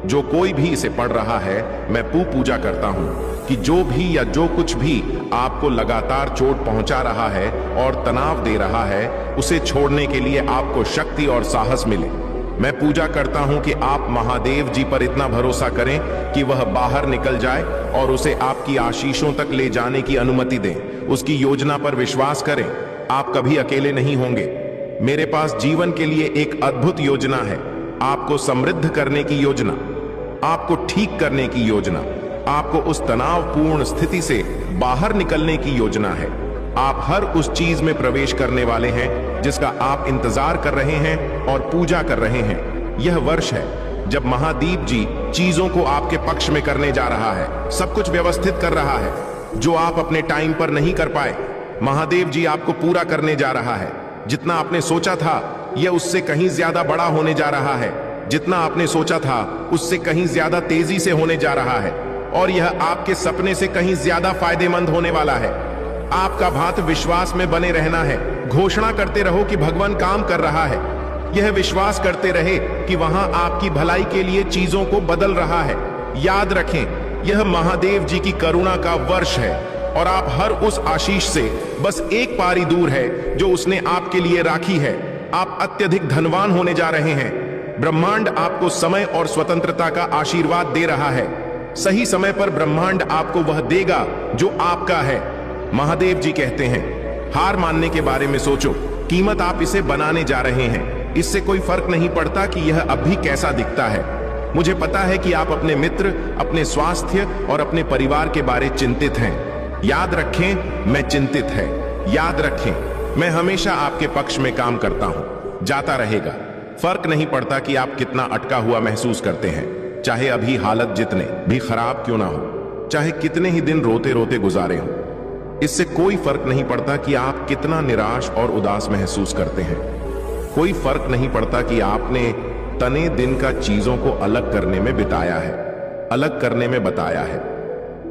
जो कोई भी इसे पढ़ रहा है, मैं पूजा करता हूं कि जो भी या जो कुछ भी आपको लगातार चोट पहुंचा रहा है और तनाव दे रहा है, उसे छोड़ने के लिए आपको शक्ति और साहस मिले। मैं पूजा करता हूं कि आप महादेव जी पर इतना भरोसा करें कि वह बाहर निकल जाए और उसे आपकी आशीषों तक ले जाने की अनुमति दें। उसकी योजना पर विश्वास करें। आप कभी अकेले नहीं होंगे। मेरे पास जीवन के लिए एक अद्भुत योजना है। आपको समृद्ध करने की योजना, आपको ठीक करने की योजना, आपको उस तनावपूर्ण स्थिति से बाहर निकलने की योजना है। आप हर उस चीज में प्रवेश करने वाले हैं जिसका आप इंतजार कर रहे हैं और पूजा कर रहे हैं। यह वर्ष है जब महादेव जी चीजों को आपके पक्ष में करने जा रहा है। सब कुछ व्यवस्थित कर रहा है। जो आप अपने टाइम पर नहीं कर पाए, महादेव जी आपको पूरा करने जा रहा है। जितना आपने सोचा था यह उससे कहीं ज्यादा बड़ा होने जा रहा है। जितना आपने सोचा था उससे कहीं ज्यादा तेजी से होने जा रहा है और यह आपके सपने से कहीं ज्यादा फायदेमंद होने वाला है। आपका भात विश्वास में बने रहना है। घोषणा करते रहो कि भगवान काम कर रहा है। यह विश्वास करते रहे कि वहां आपकी भलाई के लिए चीजों को बदल रहा है। याद रखें, यह महादेव जी की करुणा का वर्ष है और आप हर उस आशीष से बस एक पारी दूर है जो उसने आपके लिए राखी है। आप अत्यधिक धनवान होने जा रहे हैं। ब्रह्मांड आपको समय और स्वतंत्रता का आशीर्वाद दे रहा है। सही समय पर ब्रह्मांड आपको वह देगा जो आपका है। महादेव जी कहते हैं, हार मानने के बारे में सोचो। कीमत आप इसे बनाने जा रहे हैं। इससे कोई फर्क नहीं पड़ता कि यह अब भी कैसा दिखता है। मुझे पता है कि आप अपने मित्र, अपने स्वास्थ्य और अपने परिवार के बारे चिंतित हैं। याद रखें, मैं चिंतित है। याद रखें, मैं हमेशा आपके पक्ष में काम करता हूं। जाता रहेगा। फर्क नहीं पड़ता कि आप कितना अटका हुआ महसूस करते हैं, चाहे अभी हालत जितने भी खराब क्यों ना हो, चाहे कितने ही दिन रोते रोते गुजारे हों। इससे कोई फर्क नहीं पड़ता कि आप कितना निराश और उदास महसूस करते हैं। कोई फर्क नहीं पड़ता कि आपने तने दिन का चीजों को अलग करने में बिताया है, अलग करने में बताया है।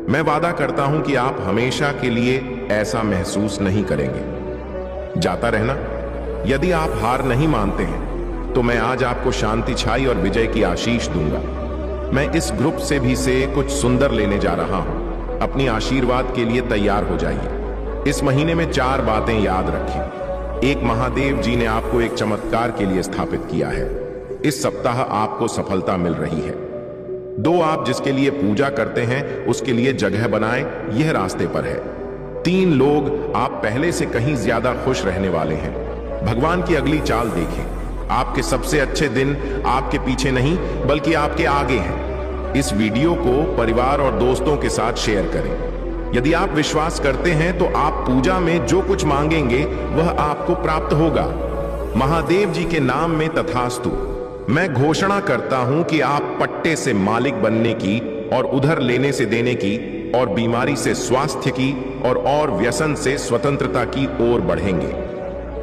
मैं वादा करता हूं कि आप हमेशा के लिए ऐसा महसूस नहीं करेंगे। जाता रहना। यदि आप हार नहीं मानते हैं तो मैं आज आपको शांति, छाई और विजय की आशीष दूंगा। मैं इस ग्रुप से भी कुछ सुंदर लेने जा रहा हूं। अपनी आशीर्वाद के लिए तैयार हो जाइए। इस महीने में 4 बातें याद रखें। एक, महादेव जी ने आपको एक चमत्कार के लिए स्थापित किया है। इस सप्ताह आपको सफलता मिल रही है। 2, आप जिसके लिए पूजा करते हैं उसके लिए जगह बनाएं, यह रास्ते पर है। 3, लोग आप पहले से कहीं ज्यादा खुश रहने वाले हैं। भगवान की अगली चाल देखें। आपके सबसे अच्छे दिन आपके पीछे नहीं बल्कि आपके आगे हैं। इस वीडियो को परिवार और दोस्तों के साथ शेयर करें। यदि आप विश्वास करते हैं तो आप पूजा में जो कुछ मांगेंगे वह आपको प्राप्त होगा। महादेव जी के नाम में तथास्तु। मैं घोषणा करता हूं कि आप पट्टे से मालिक बनने की और उधर लेने से देने की और बीमारी से स्वास्थ्य की और व्यसन से स्वतंत्रता की ओर बढ़ेंगे।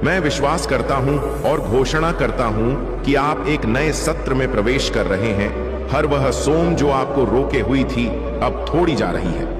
मैं विश्वास करता हूं और घोषणा करता हूं कि आप एक नए सत्र में प्रवेश कर रहे हैं। हर वह सोम जो आपको रोके हुई थी अब थोड़ी जा रही है।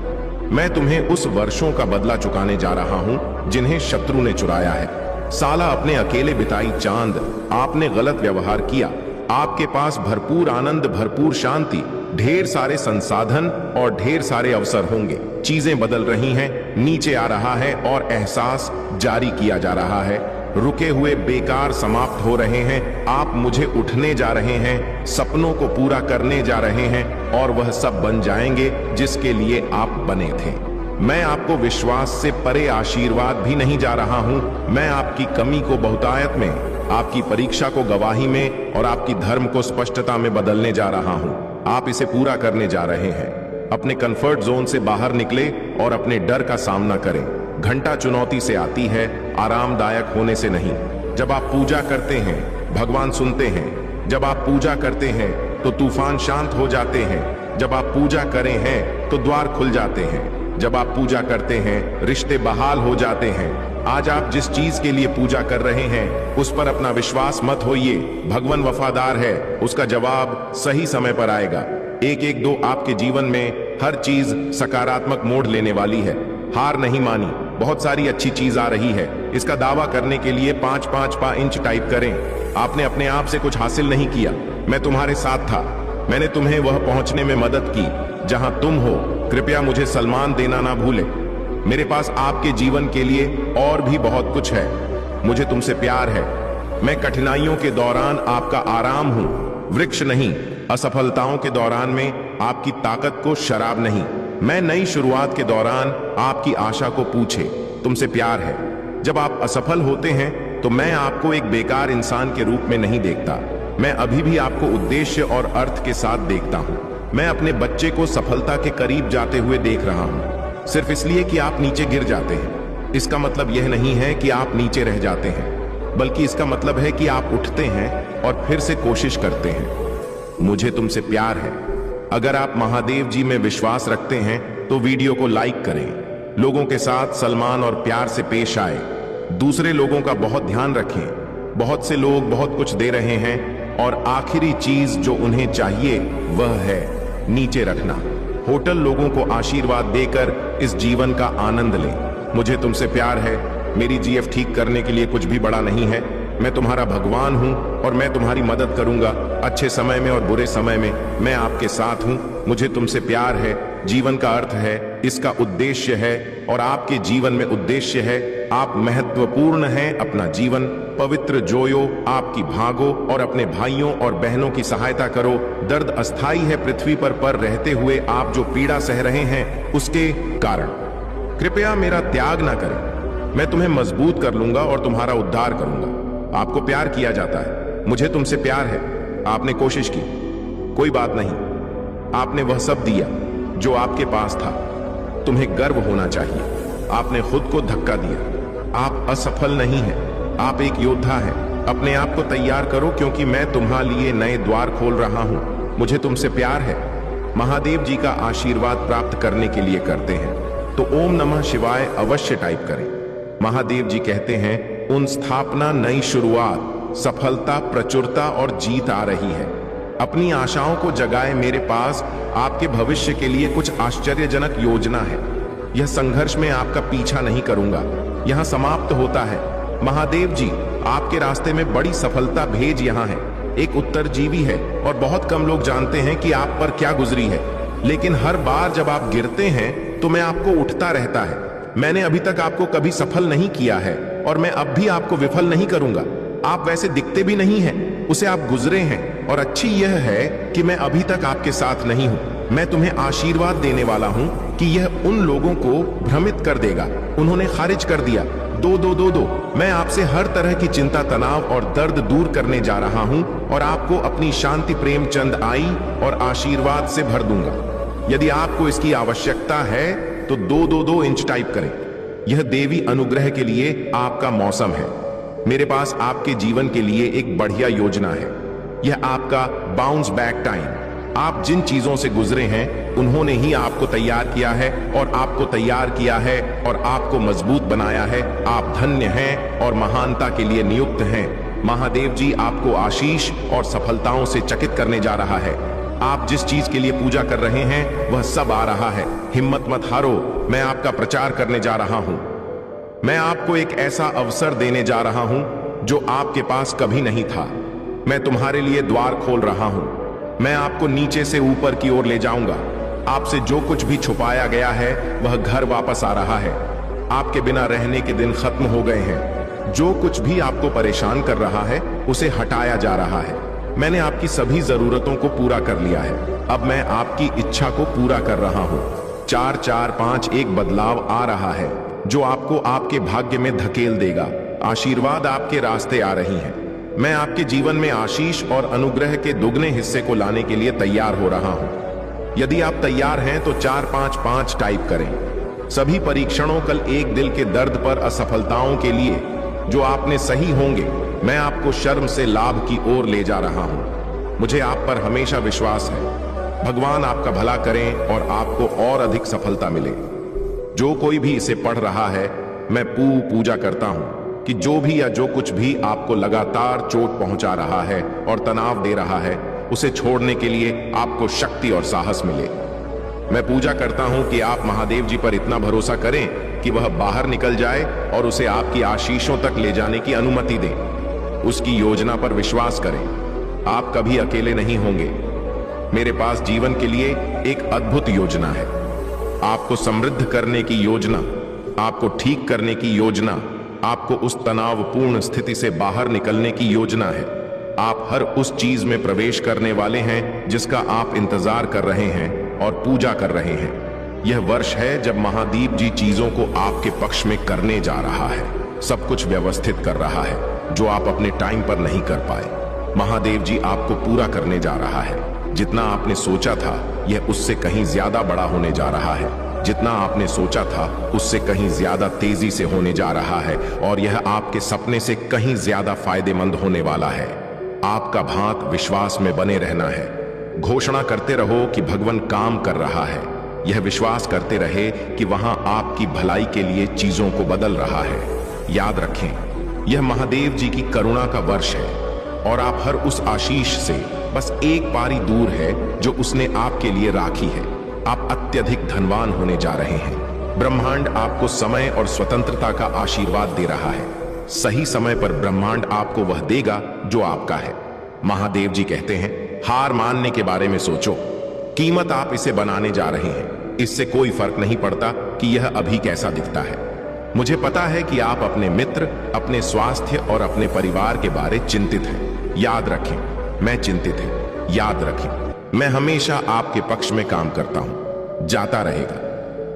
मैं तुम्हें उस वर्षों का बदला चुकाने जा रहा हूं जिन्हें शत्रु ने चुराया है। साला अपने अकेले बिताई चांद, आपने गलत व्यवहार किया। आपके पास भरपूर आनंद, भरपूर शांति, ढेर सारे संसाधन और ढेर सारे अवसर होंगे। चीजें बदल रही हैं, नीचे आ रहा है और एहसास जारी किया जा रहा है। रुके हुए बेकार समाप्त हो रहे हैं। आप मुझे उठने जा रहे हैं, सपनों को पूरा करने जा रहे हैं और वह सब बन जाएंगे जिसके लिए आप बने थे। मैं आपको विश्वास से परे आशीर्वाद भी नहीं जा रहा हूं। मैं आपकी कमी को बहुतायत में, आपकी परीक्षा को गवाही में और आपकी धर्म को स्पष्टता में बदलने जा रहा हूं। आप इसे पूरा करने जा रहे हैं। अपने कंफर्ट जोन से बाहर निकले और अपने डर का सामना करें। घंटा चुनौती से आती है, आरामदायक होने से नहीं। जब आप पूजा करते हैं भगवान सुनते हैं। जब आप पूजा करते हैं तो तूफान शांत हो जाते हैं। जब आप पूजा करें हैं तो द्वार खुल जाते हैं। जब आप पूजा करते हैं रिश्ते बहाल हो जाते हैं। आज आप जिस चीज के लिए पूजा कर रहे हैं उस पर अपना विश्वास मत होइए। भगवान वफादार है, उसका जवाब सही समय पर आएगा। 1-1-2 आपके जीवन में हर चीज सकारात्मक मोड़ लेने वाली है। हार नहीं मानी, बहुत सारी अच्छी चीज आ रही है। इसका दावा करने के लिए 5-5 इंच टाइप करें। आपने अपने आप से कुछ हासिल नहीं किया, मैं तुम्हारे साथ था। मैंने तुम्हें वह पहुंचने में मदद की जहां तुम हो। कृपया मुझे सम्मान देना ना भूले। मेरे पास आपके जीवन के लिए और भी बहुत कुछ है। मुझे तुमसे प्यार है। मैं कठिनाइयों के दौरान आपका आराम हूं, वृक्ष नहीं। असफलताओं के दौरान में आपकी ताकत को शराब नहीं। मैं नई शुरुआत के दौरान आपकी आशा को पूछे, तुमसे प्यार है। जब आप असफल होते हैं तो मैं आपको एक बेकार इंसान के रूप में नहीं देखता। मैं अभी भी आपको उद्देश्य और अर्थ के साथ देखता हूं। मैं अपने बच्चे को सफलता के करीब जाते हुए देख रहा हूं। सिर्फ इसलिए कि आप नीचे गिर जाते हैं इसका मतलब यह नहीं है कि आप नीचे रह जाते हैं, बल्कि इसका मतलब है कि आप उठते हैं और फिर से कोशिश करते हैं। मुझे तुमसे प्यार है। अगर आप महादेव जी में विश्वास रखते हैं तो वीडियो को लाइक करें। लोगों के साथ सलमान और प्यार से पेश आए। दूसरे लोगों का बहुत ध्यान रखें। बहुत से लोग बहुत कुछ दे रहे हैं और आखिरी चीज जो उन्हें चाहिए वह है नीचे रखना। होटल लोगों को आशीर्वाद देकर इस जीवन का आनंद लें। मुझे तुमसे प्यार है। मेरी जीएफ ठीक करने के लिए कुछ भी बड़ा नहीं है। मैं तुम्हारा भगवान हूं और मैं तुम्हारी मदद करूंगा। अच्छे समय में और बुरे समय में मैं आपके साथ हूं। मुझे तुमसे प्यार है। जीवन का अर्थ है, इसका उद्देश्य है और आपके जीवन में उद्देश्य है। आप महत्वपूर्ण हैं। अपना जीवन पवित्र जोयो। आपकी भागो और अपने भाइयों और बहनों की सहायता करो। दर्द अस्थाई है पृथ्वी पर रहते हुए आप जो पीड़ा सह रहे हैं उसके कारण। कृपया मेरा त्याग ना करें। मैं तुम्हें मजबूत कर लूंगा और तुम्हारा उद्धार करूंगा। आपको प्यार किया जाता है। मुझे तुमसे प्यार है। आपने कोशिश की, कोई बात नहीं। आपने वह सब दिया जो आपके पास था। तुम्हें गर्व होना चाहिए। आपने खुद को धक्का दिया। आप असफल नहीं हैं। आप एक योद्धा हैं। अपने आप को तैयार करो क्योंकि मैं तुम्हारे लिए नए द्वार खोल रहा हूं। मुझे तुमसे प्यार है। महादेव जी का आशीर्वाद प्राप्त करने के लिए करते हैं तो ओम नमः शिवाय अवश्य टाइप करें। महादेव जी कहते हैं, उन स्थापना, नई शुरुआत, सफलता, प्रचुरता और जीत आ रही है। अपनी आशाओं को जगाए। मेरे पास आपके भविष्य के लिए कुछ आश्चर्यजनक योजना है। यह संघर्ष में आपका पीछा नहीं करूंगा, यहां समाप्त होता है। महादेव जी आपके रास्ते में बड़ी सफलता भेज यहां है। एक उत्तरजीवी है और बहुत कम लोग जानते हैं कि आप पर क्या गुजरी है। लेकिन हर बार जब आप गिरते हैं तो मैं आपको उठता रहता है। मैंने अभी तक आपको कभी सफल नहीं किया है और मैं अब भी आपको विफल नहीं करूंगा। आप वैसे दिखते भी नहीं हैं, उसे आप गुजरे हैं। और अच्छी यह है कि मैं अभी तक आपके साथ नहीं हूं। मैं तुम्हें आशीर्वाद देने वाला हूं कि यह उन लोगों को भ्रमित कर देगा। उन्होंने खारिज कर दिया। दो। मैं आपसे हर तरह की चिंता, तनाव और दर्द दूर करने जा रहा हूं और आपको अपनी शांति, प्रेम, चंद आई और आशीर्वाद से भर दूंगा। यदि आपको इसकी आवश्यकता है तो 2 इंच टाइप करें। यह देवी अनुग्रह के लिए आपका मौसम है। मेरे पास आपके जीवन के लिए एक बढ़िया योजना है। यह आपका बाउंस बैक टाइम। आप जिन चीजों से गुजरे हैं उन्होंने ही आपको तैयार किया है और आपको तैयार किया है और आपको मजबूत बनाया है। आप धन्य हैं और महानता के लिए नियुक्त हैं। महादेव जी आपको आशीष और सफलताओं से चकित करने जा रहा है। आप जिस चीज के लिए पूजा कर रहे हैं वह सब आ रहा है। हिम्मत मत हारो, मैं आपका प्रचार करने जा रहा हूं। मैं आपको एक ऐसा अवसर देने जा रहा हूं जो आपके पास कभी नहीं था। मैं तुम्हारे लिए द्वार खोल रहा हूं। मैं आपको नीचे से ऊपर की ओर ले जाऊंगा। आपसे जो कुछ भी छुपाया गया है वह घर वापस आ रहा है। आपके बिना रहने के दिन खत्म हो गए हैं। जो कुछ भी आपको परेशान कर रहा है उसे हटाया जा रहा है। मैंने आपकी सभी जरूरतों को पूरा कर लिया है। अब मैं आपकी इच्छा को पूरा कर रहा हूं। 4-4-5 एक बदलाव आ रहा है जो आपको आपके भाग्य में धकेल देगा। आशीर्वाद आपके रास्ते आ रही हैं। मैं आपके जीवन में आशीष और अनुग्रह के दुगने हिस्से को लाने के लिए तैयार हो रहा हूं। यदि आप तैयार हैं तो 4-5-5 टाइप करें। सभी परीक्षणों, कल एक दिल के दर्द पर, असफलताओं के लिए जो आपने सही होंगे, मैं आपको शर्म से लाभ की ओर ले जा रहा हूं। मुझे आप पर हमेशा विश्वास है। भगवान आपका भला करें और आपको और अधिक सफलता मिले। जो कोई भी इसे पढ़ रहा है, मैं पूजा करता हूं कि जो भी या जो कुछ भी आपको लगातार चोट पहुंचा रहा है और तनाव दे रहा है, उसे छोड़ने के लिए आपको शक्ति और साहस मिले। मैं पूजा करता हूं कि आप महादेव जी पर इतना भरोसा करें कि वह बाहर निकल जाए और उसे आपकी आशीषों तक ले जाने की अनुमति दें। उसकी योजना पर विश्वास करें। आप कभी अकेले नहीं होंगे। मेरे पास जीवन के लिए एक अद्भुत योजना है। आपको समृद्ध करने की योजना, आपको ठीक करने की योजना, आपको उस तनावपूर्ण स्थिति से बाहर निकलने की योजना है। आप हर उस चीज में प्रवेश करने वाले हैं जिसका आप इंतजार कर रहे हैं और पूजा कर रहे हैं। यह वर्ष है जब महादेव जी चीजों को आपके पक्ष में करने जा रहा है। सब कुछ व्यवस्थित कर रहा है जो आप अपने टाइम पर नहीं कर पाए। महादेव जी आपको पूरा करने जा रहा है। जितना आपने सोचा था यह उससे कहीं ज्यादा बड़ा होने जा रहा है। जितना आपने सोचा था उससे कहीं ज्यादा तेजी से होने जा रहा है और यह आपके सपने से कहीं ज्यादा फायदेमंद होने वाला है। आपका भांत विश्वास में बने रहना है। घोषणा करते रहो कि भगवान काम कर रहा है। यह विश्वास करते रहे कि वहां आपकी भलाई के लिए चीजों को बदल रहा है। याद रखें, यह महादेव जी की करुणा का वर्ष है और आप हर उस आशीष से बस एक पारी दूर है जो उसने आपके लिए राखी है। आप अत्यधिक धनवान होने जा रहे हैं। ब्रह्मांड आपको समय और स्वतंत्रता का आशीर्वाद दे रहा है। सही समय पर ब्रह्मांड आपको वह देगा जो आपका है। महादेव जी कहते हैं, हार मानने के बारे में सोचो। कीमत आप इसे बनाने जा रहे हैं। इससे कोई फर्क नहीं पड़ता कि यह अभी कैसा दिखता है। मुझे पता है कि आप अपने मित्र, अपने स्वास्थ्य और अपने परिवार के बारे चिंतित हैं। याद रखें, मैं चिंतित हूं। याद रखें, मैं हमेशा आपके पक्ष में काम करता हूं। जाता रहेगा।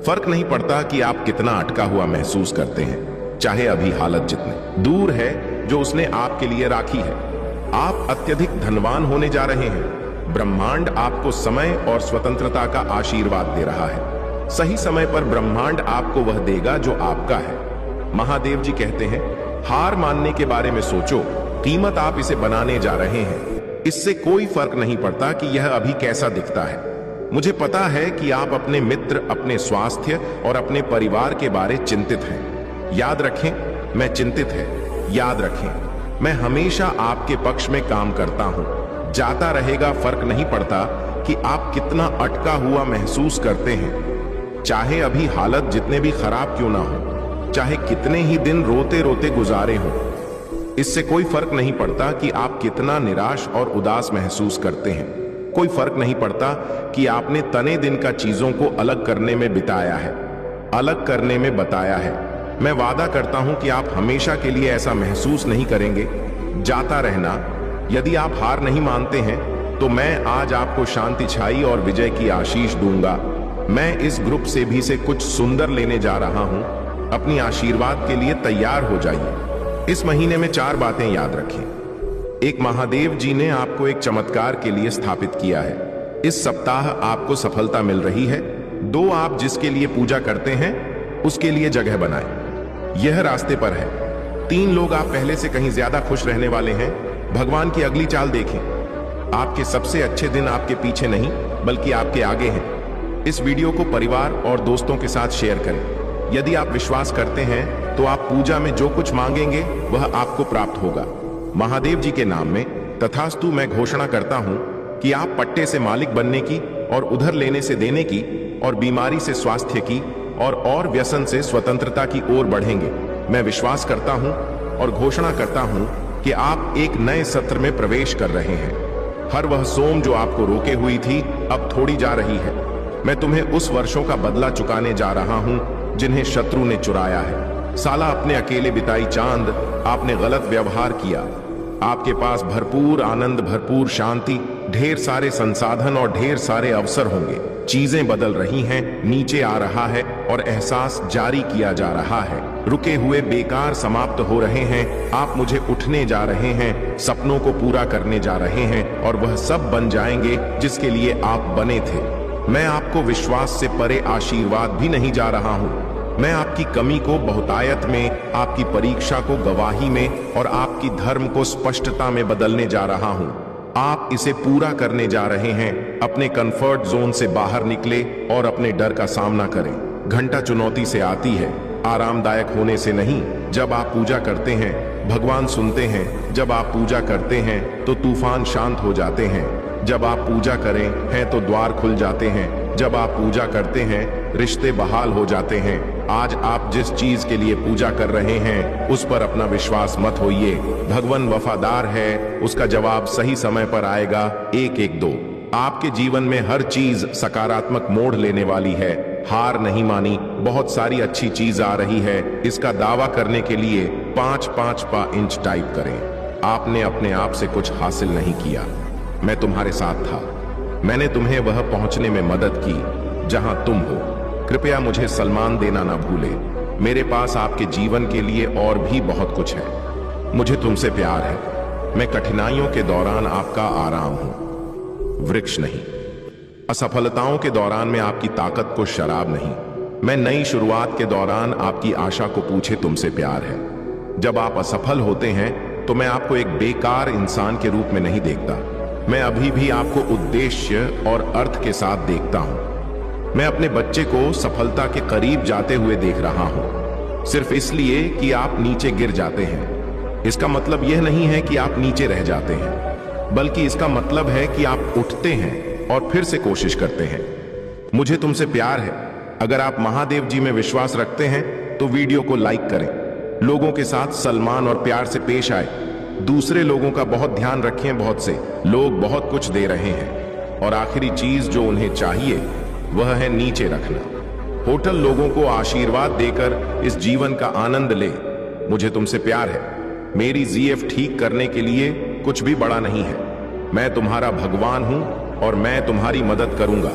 फर्क नहीं पड़ता कि आप कितना अटका हुआ महसूस करते हैं, चाहे अभी हालत जितने दूर है जो उसने आपके लिए राखी है। आप अत्यधिक धनवान होने जा रहे हैं। ब्रह्मांड आपको समय और स्वतंत्रता का आशीर्वाद दे रहा है। सही समय पर ब्रह्मांड आपको वह देगा जो आपका है। महादेव जी कहते हैं, हार मानने के बारे में सोचो। कीमत आप इसे बनाने जा रहे हैं। इससे कोई फर्क नहीं पड़ता कि यह अभी कैसा दिखता है। मुझे पता है कि आप अपने मित्र, अपने स्वास्थ्य और अपने परिवार के बारे चिंतित हैं। याद रखें, मैं चिंतित है। याद रखें, मैं हमेशा आपके पक्ष में काम करता हूं। जाता रहेगा। फर्क नहीं पड़ता कि आप कितना अटका हुआ महसूस करते हैं, चाहे अभी हालत जितने भी खराब क्यों ना हो, चाहे कितने ही दिन रोते रोते गुजारे हों। इससे कोई फर्क नहीं पड़ता कि आप कितना निराश और उदास महसूस करते हैं। कोई फर्क नहीं पड़ता कि आपने तने दिन का चीजों को अलग करने में बिताया है, अलग करने में बताया है। मैं वादा करता हूं कि आप हमेशा के लिए ऐसा महसूस नहीं करेंगे। जाता रहना। यदि आप हार नहीं मानते हैं तो मैं आज आपको शांति, छाई और विजय की आशीष दूंगा। मैं इस ग्रुप से भी से कुछ सुंदर लेने जा रहा हूं। अपनी आशीर्वाद के लिए तैयार हो जाइए। इस महीने में 4 बातें याद रखें। एक, महादेव जी ने आपको एक चमत्कार के लिए स्थापित किया है। इस सप्ताह आपको सफलता मिल रही है। 2, आप जिसके लिए पूजा करते हैं उसके लिए जगह बनाएं। यह रास्ते पर है। 3, लोग आप पहले से कहीं ज्यादा खुश रहने वाले हैं। भगवान की अगली चाल देखें। आपके सबसे अच्छे दिन आपके पीछे नहीं बल्कि आपके आगे हैं। इस वीडियो को परिवार और दोस्तों के साथ शेयर करें। यदि आप विश्वास करते हैं तो आप पूजा में जो कुछ मांगेंगे वह आपको प्राप्त होगा। महादेव जी के नाम में तथास्तु मैं घोषणा करता हूं कि आप पट्टे से मालिक बनने की और उधर लेने से देने की और बीमारी से स्वास्थ्य की और व्यसन से स्वतंत्रता की ओर बढ़ेंगे। मैं विश्वास करता हूं और घोषणा करता हूं कि आप एक नए सत्र में प्रवेश कर रहे हैं। हर वह सोम जो आपको रोके हुई थी अब थोड़ी जा रही है। मैं तुम्हें उस वर्षों का बदला चुकाने जा रहा हूं जिन्हें शत्रु ने चुराया है। साला अपने अकेले बिताई चांद, आपने गलत व्यवहार किया। आपके पास भरपूर आनंद, भरपूर शांति, ढेर सारे संसाधन और ढेर सारे अवसर होंगे। चीजें बदल रही हैं, नीचे आ रहा है और एहसास जारी किया जा रहा है। रुके हुए बेकार समाप्त हो रहे हैं। आप मुझे उठने जा रहे हैं, सपनों को पूरा करने जा रहे हैं और वह सब बन जाएंगे जिसके लिए आप बने थे। मैं आपको विश्वास से परे आशीर्वाद भी नहीं जा रहा हूं। मैं आपकी कमी को बहुतायत में, आपकी परीक्षा को गवाही में और आपकी धर्म को स्पष्टता में बदलने जा रहा हूं। आप इसे पूरा करने जा रहे हैं। अपने कंफर्ट जोन से बाहर निकले और अपने डर का सामना करें। घंटा चुनौती से आती है, आरामदायक होने से नहीं। जब आप पूजा करते हैं भगवान सुनते हैं। जब आप पूजा करते हैं तो तूफान शांत हो जाते हैं। जब आप पूजा करें हैं तो द्वार खुल जाते हैं। जब आप पूजा करते हैं रिश्ते बहाल हो जाते हैं। आज आप जिस चीज के लिए पूजा कर रहे हैं उस पर अपना विश्वास मत होइए। भगवान वफादार है, उसका जवाब सही समय पर आएगा। 112। आपके जीवन में हर चीज सकारात्मक मोड़ लेने वाली है। हार नहीं मानी, बहुत सारी अच्छी चीज आ रही है। इसका दावा करने के लिए 5 इंच टाइप करें। आपने अपने आप से कुछ हासिल नहीं किया, मैं तुम्हारे साथ था। मैंने तुम्हें वह पहुंचने में मदद की जहां तुम हो। कृपया मुझे सम्मान देना ना भूले। मेरे पास आपके जीवन के लिए और भी बहुत कुछ है। मुझे तुमसे प्यार है। मैं कठिनाइयों के दौरान आपका आराम हूं, वृक्ष नहीं। असफलताओं के दौरान मैं आपकी ताकत को शराब नहीं। मैं नई शुरुआत के दौरान आपकी आशा को पूछे तुमसे प्यार है। जब आप असफल होते हैं तो मैं आपको एक बेकार इंसान के रूप में नहीं देखता। मैं अभी भी आपको उद्देश्य और अर्थ के साथ देखता हूं। मैं अपने बच्चे को सफलता के करीब जाते हुए देख रहा हूं, सिर्फ इसलिए कि आप नीचे गिर जाते हैं। इसका मतलब यह नहीं है कि आप नीचे रह जाते हैं, बल्कि इसका मतलब है कि आप उठते हैं और फिर से कोशिश करते हैं। मुझे तुमसे प्यार है। अगर आप महादेव जी में विश्वास रखते हैं तो वीडियो को लाइक करें। लोगों के साथ सम्मान और प्यार से पेश आए। दूसरे लोगों का बहुत ध्यान रखें। बहुत से लोग बहुत कुछ दे रहे हैं और आखिरी चीज जो उन्हें चाहिए वह है नीचे रखना। होटल लोगों को आशीर्वाद देकर इस जीवन का आनंद ले। मुझे तुमसे प्यार है। मेरी जीएफ ठीक करने के लिए कुछ भी बड़ा नहीं है। मैं तुम्हारा भगवान हूं और मैं तुम्हारी मदद करूंगा,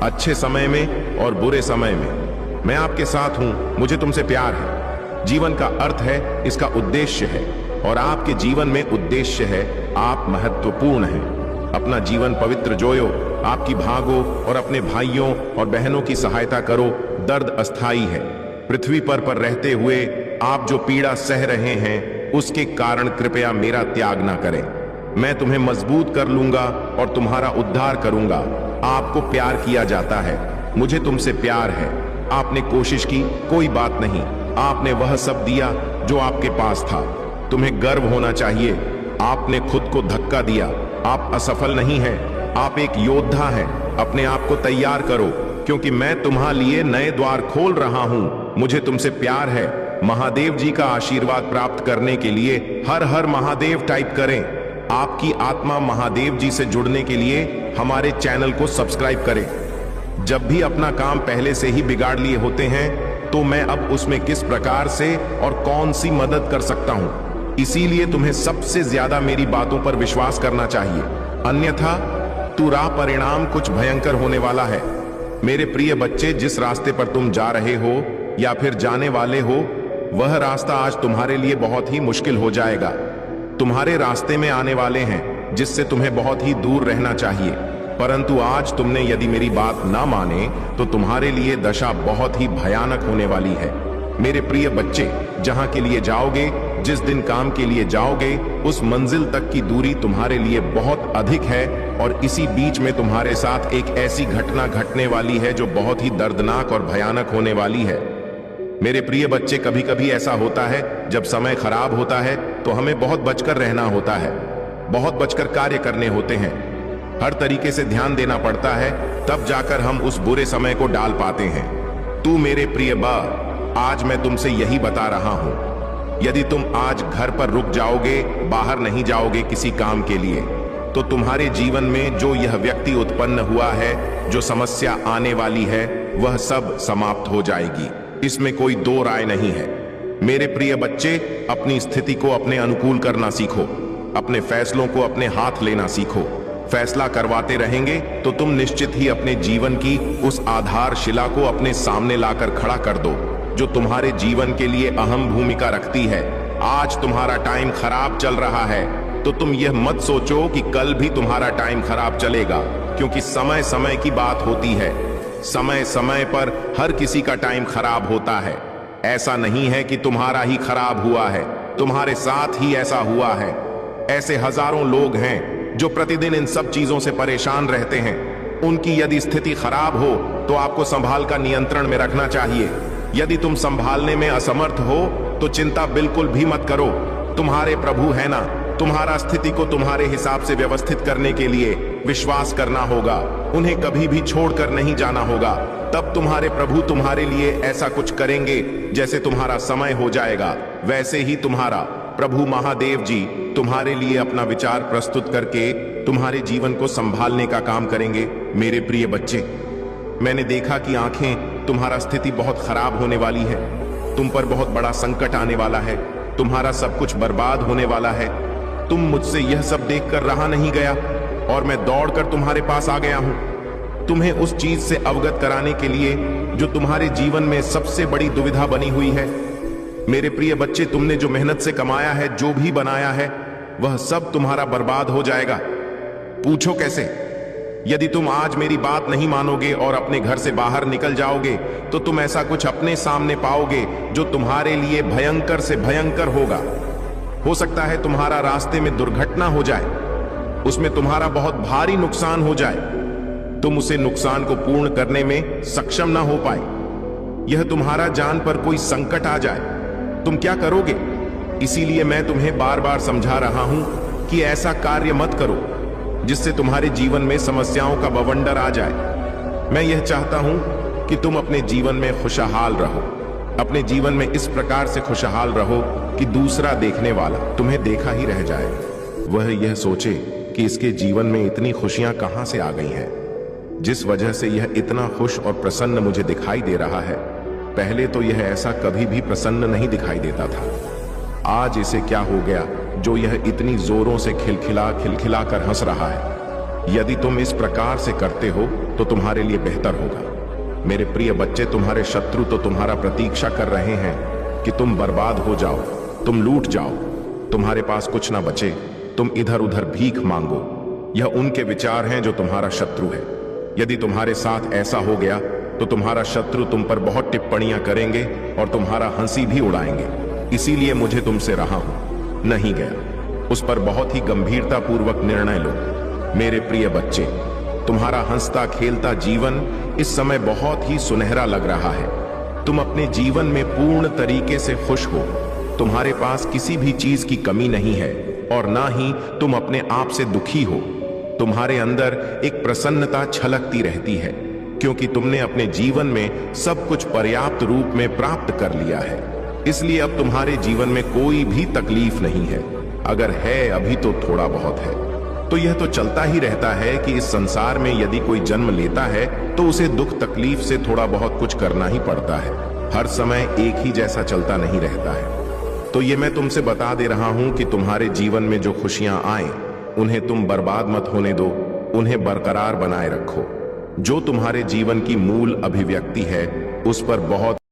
अच्छे समय में और बुरे समय में। मैं आपके साथ हूं। मुझे तुमसे प्यार है। जीवन का अर्थ है, इसका उद्देश्य है और आपके जीवन में उद्देश्य है। आप महत्वपूर्ण हैं। अपना जीवन पवित्र जोयो। आपकी भागो और अपने भाइयों और बहनों की सहायता करो। दर्द अस्थाई है। पृथ्वी पर रहते हुए आप जो पीड़ा सह रहे हैं उसके कारण कृपया मेरा त्याग ना करें। मैं तुम्हें मजबूत कर लूंगा और तुम्हारा उद्धार करूंगा। आपको प्यार किया जाता है। मुझे तुमसे प्यार है। आपने कोशिश की, कोई बात नहीं। आपने वह सब दिया जो आपके पास था। तुम्हें गर्व होना चाहिए। आपने खुद को धक्का दिया। आप असफल नहीं हैं। आप एक योद्धा हैं। अपने आप को तैयार करो, क्योंकि मैं तुम्हारे लिए नए द्वार खोल रहा हूं। मुझे तुमसे प्यार है। महादेव जी का आशीर्वाद प्राप्त करने के लिए हर हर महादेव टाइप करें। आपकी आत्मा महादेव जी से जुड़ने के लिए हमारे चैनल को सब्सक्राइब करें। जब भी अपना काम पहले से ही बिगाड़ लिए होते हैं तो मैं अब उसमें किस प्रकार से और कौन सी मदद कर सकता हूं, इसीलिए तुम्हें सबसे ज्यादा मेरी बातों पर विश्वास करना चाहिए, अन्यथा तुरा परिणाम कुछ भयंकर होने वाला है। मेरे प्रिय बच्चे, जिस रास्ते पर तुम जा रहे हो या फिर जाने वाले हो, वह रास्ता आज तुम्हारे लिए बहुत ही मुश्किल हो जाएगा। तुम्हारे रास्ते में आने वाले हैं जिससे तुम्हें बहुत ही दूर रहना चाहिए, परंतु आज तुमने यदि मेरी बात ना माने तो तुम्हारे लिए दशा बहुत ही भयानक होने वाली है। मेरे प्रिय बच्चे, जहां के लिए जाओगे, जिस दिन काम के लिए जाओगे, उस मंजिल तक की दूरी तुम्हारे लिए बहुत अधिक है और इसी बीच में तुम्हारे साथ एक ऐसी घटना घटने वाली है जो बहुत ही दर्दनाक और भयानक होने वाली है। मेरे प्रिय बच्चे, कभी कभी ऐसा होता है जब समय खराब होता है तो हमें बहुत बचकर रहना होता है, बहुत बचकर कार्य करने होते हैं, हर तरीके से ध्यान देना पड़ता है, तब जाकर हम उस बुरे समय को डाल पाते हैं। तू मेरे प्रिय बा, आज मैं तुमसे यही बता रहा हूं, यदि तुम आज घर पर रुक जाओगे, बाहर नहीं जाओगे किसी काम के लिए, तो तुम्हारे जीवन में जो यह व्यक्ति उत्पन्न हुआ है, जो समस्या आने वाली है, वह सब समाप्त हो जाएगी। इसमें कोई दो राय नहीं है। मेरे प्रिय बच्चे, अपनी स्थिति को अपने अनुकूल करना सीखो, अपने फैसलों को अपने हाथ लेना सीखो। फैसला करवाते रहेंगे तो तुम निश्चित ही अपने जीवन की उस आधारशिला को अपने सामने लाकर खड़ा कर दो जो तुम्हारे जीवन के लिए अहम भूमिका रखती है। आज तुम्हारा टाइम खराब चल रहा है तो तुम यह मत सोचो कि कल भी तुम्हारा टाइम खराब चलेगा, क्योंकि समय समय की बात होती है। समय समय पर हर किसी का टाइम खराब होता है। ऐसा नहीं है कि तुम्हारा ही खराब हुआ है, तुम्हारे साथ ही ऐसा हुआ है। ऐसे हजारों लोग हैं जो प्रतिदिन इन सब चीजों से परेशान रहते हैं। उनकी यदि स्थिति खराब हो तो आपको संभाल का नियंत्रण में रखना चाहिए। यदि तुम संभालने में असमर्थ हो तो चिंता बिल्कुल भी मत करो। तुम्हारे प्रभु है ना, तुम्हारा स्थिति को तुम्हारे हिसाब से व्यवस्थित करने के लिए विश्वास करना होगा, उन्हें कभी भी छोड़कर नहीं जाना होगा। तब तुम्हारे प्रभु तुम्हारे लिए ऐसा कुछ करेंगे, जैसे तुम्हारा समय हो जाएगा वैसे ही तुम्हारा प्रभु महादेव जी तुम्हारे लिए अपना विचार प्रस्तुत करके तुम्हारे जीवन को संभालने का काम करेंगे। मेरे प्रिय बच्चे, मैंने देखा कि आंखें, तुम्हारा स्थिति बहुत खराब होने वाली है, तुम पर बहुत बड़ा संकट आने वाला है, तुम्हारा सब कुछ बर्बाद होने वाला है। तुम मुझसे यह सब देखकर रहा नहीं गया और मैं दौड़कर तुम्हारे पास आ गया हूं, तुम्हें उस चीज से अवगत कराने के लिए जो तुम्हारे जीवन में सबसे बड़ी दुविधा बनी हुई है। मेरे प्रिय बच्चे, तुमने जो मेहनत से कमाया है, जो भी बनाया है, वह सब तुम्हारा बर्बाद हो जाएगा। पूछो कैसे? यदि तुम आज मेरी बात नहीं मानोगे और अपने घर से बाहर निकल जाओगे तो तुम ऐसा कुछ अपने सामने पाओगे जो तुम्हारे लिए भयंकर से भयंकर होगा। हो सकता है तुम्हारा रास्ते में दुर्घटना हो जाए, उसमें तुम्हारा बहुत भारी नुकसान हो जाए, तुम उसे नुकसान को पूर्ण करने में सक्षम ना हो पाए, यह तुम्हारा जान पर कोई संकट आ जाए, तुम क्या करोगे? इसीलिए मैं तुम्हें बार बार समझा रहा हूं कि ऐसा कार्य मत करो जिससे तुम्हारे जीवन में समस्याओं का बवंडर आ जाए। मैं यह चाहता हूं कि तुम अपने जीवन में खुशहाल रहो, अपने जीवन में इस प्रकार से खुशहाल रहो कि दूसरा देखने वाला तुम्हें देखा ही रह जाए, वह यह सोचे कि इसके जीवन में इतनी खुशियां कहां से आ गई हैं, जिस वजह से यह इतना खुश और प्रसन्न मुझे दिखाई दे रहा है। पहले तो यह ऐसा कभी भी प्रसन्न नहीं दिखाई देता था। आज इसे क्या हो गया जो यह इतनी जोरों से खिलखिला कर हंस रहा है? यदि तुम इस प्रकार से करते हो तो तुम्हारे लिए बेहतर होगा। मेरे प्रिय बच्चे, तुम्हारे शत्रु तो तुम्हारा प्रतीक्षा कर रहे हैं कि तुम बर्बाद हो जाओ, तुम लूट जाओ, तुम्हारे पास कुछ ना बचे, तुम इधर उधर भीख मांगो। यह उनके विचार हैं जो तुम्हारा शत्रु है। यदि तुम्हारे साथ ऐसा हो गया तो तुम्हारा शत्रु तुम पर बहुत टिप्पणियां करेंगे और तुम्हारा हंसी भी उड़ाएंगे। इसीलिए मुझे तुमसे रहा हूं, नहीं गया। उस पर बहुत ही गंभीरता पूर्वक निर्णय लो। मेरे प्रिय बच्चे, तुम्हारा हंसता खेलता जीवन इस समय बहुत ही सुनहरा लग रहा है। तुम अपने जीवन में पूर्ण तरीके से खुश हो, तुम्हारे पास किसी भी चीज की कमी नहीं है और ना ही तुम अपने आप से दुखी हो। तुम्हारे अंदर एक प्रसन्नता छलकती रहती है क्योंकि तुमने अपने जीवन में सब कुछ पर्याप्त रूप में प्राप्त कर लिया है। इसलिए अब तुम्हारे जीवन में कोई भी तकलीफ नहीं है। अगर है अभी तो थोड़ा बहुत है। तो यह तो चलता ही रहता है कि इस संसार में यदि कोई जन्म लेता है तो उसे दुख तकलीफ से थोड़ा बहुत कुछ करना ही पड़ता है। हर समय एक ही जैसा चलता नहीं रहता है। तो ये मैं तुमसे बता दे रहा हूं कि तुम्हारे जीवन में जो खुशियां आए उन्हें तुम बर्बाद मत होने दो, उन्हें बरकरार बनाए रखो। जो तुम्हारे जीवन की मूल अभिव्यक्ति है उस पर बहुत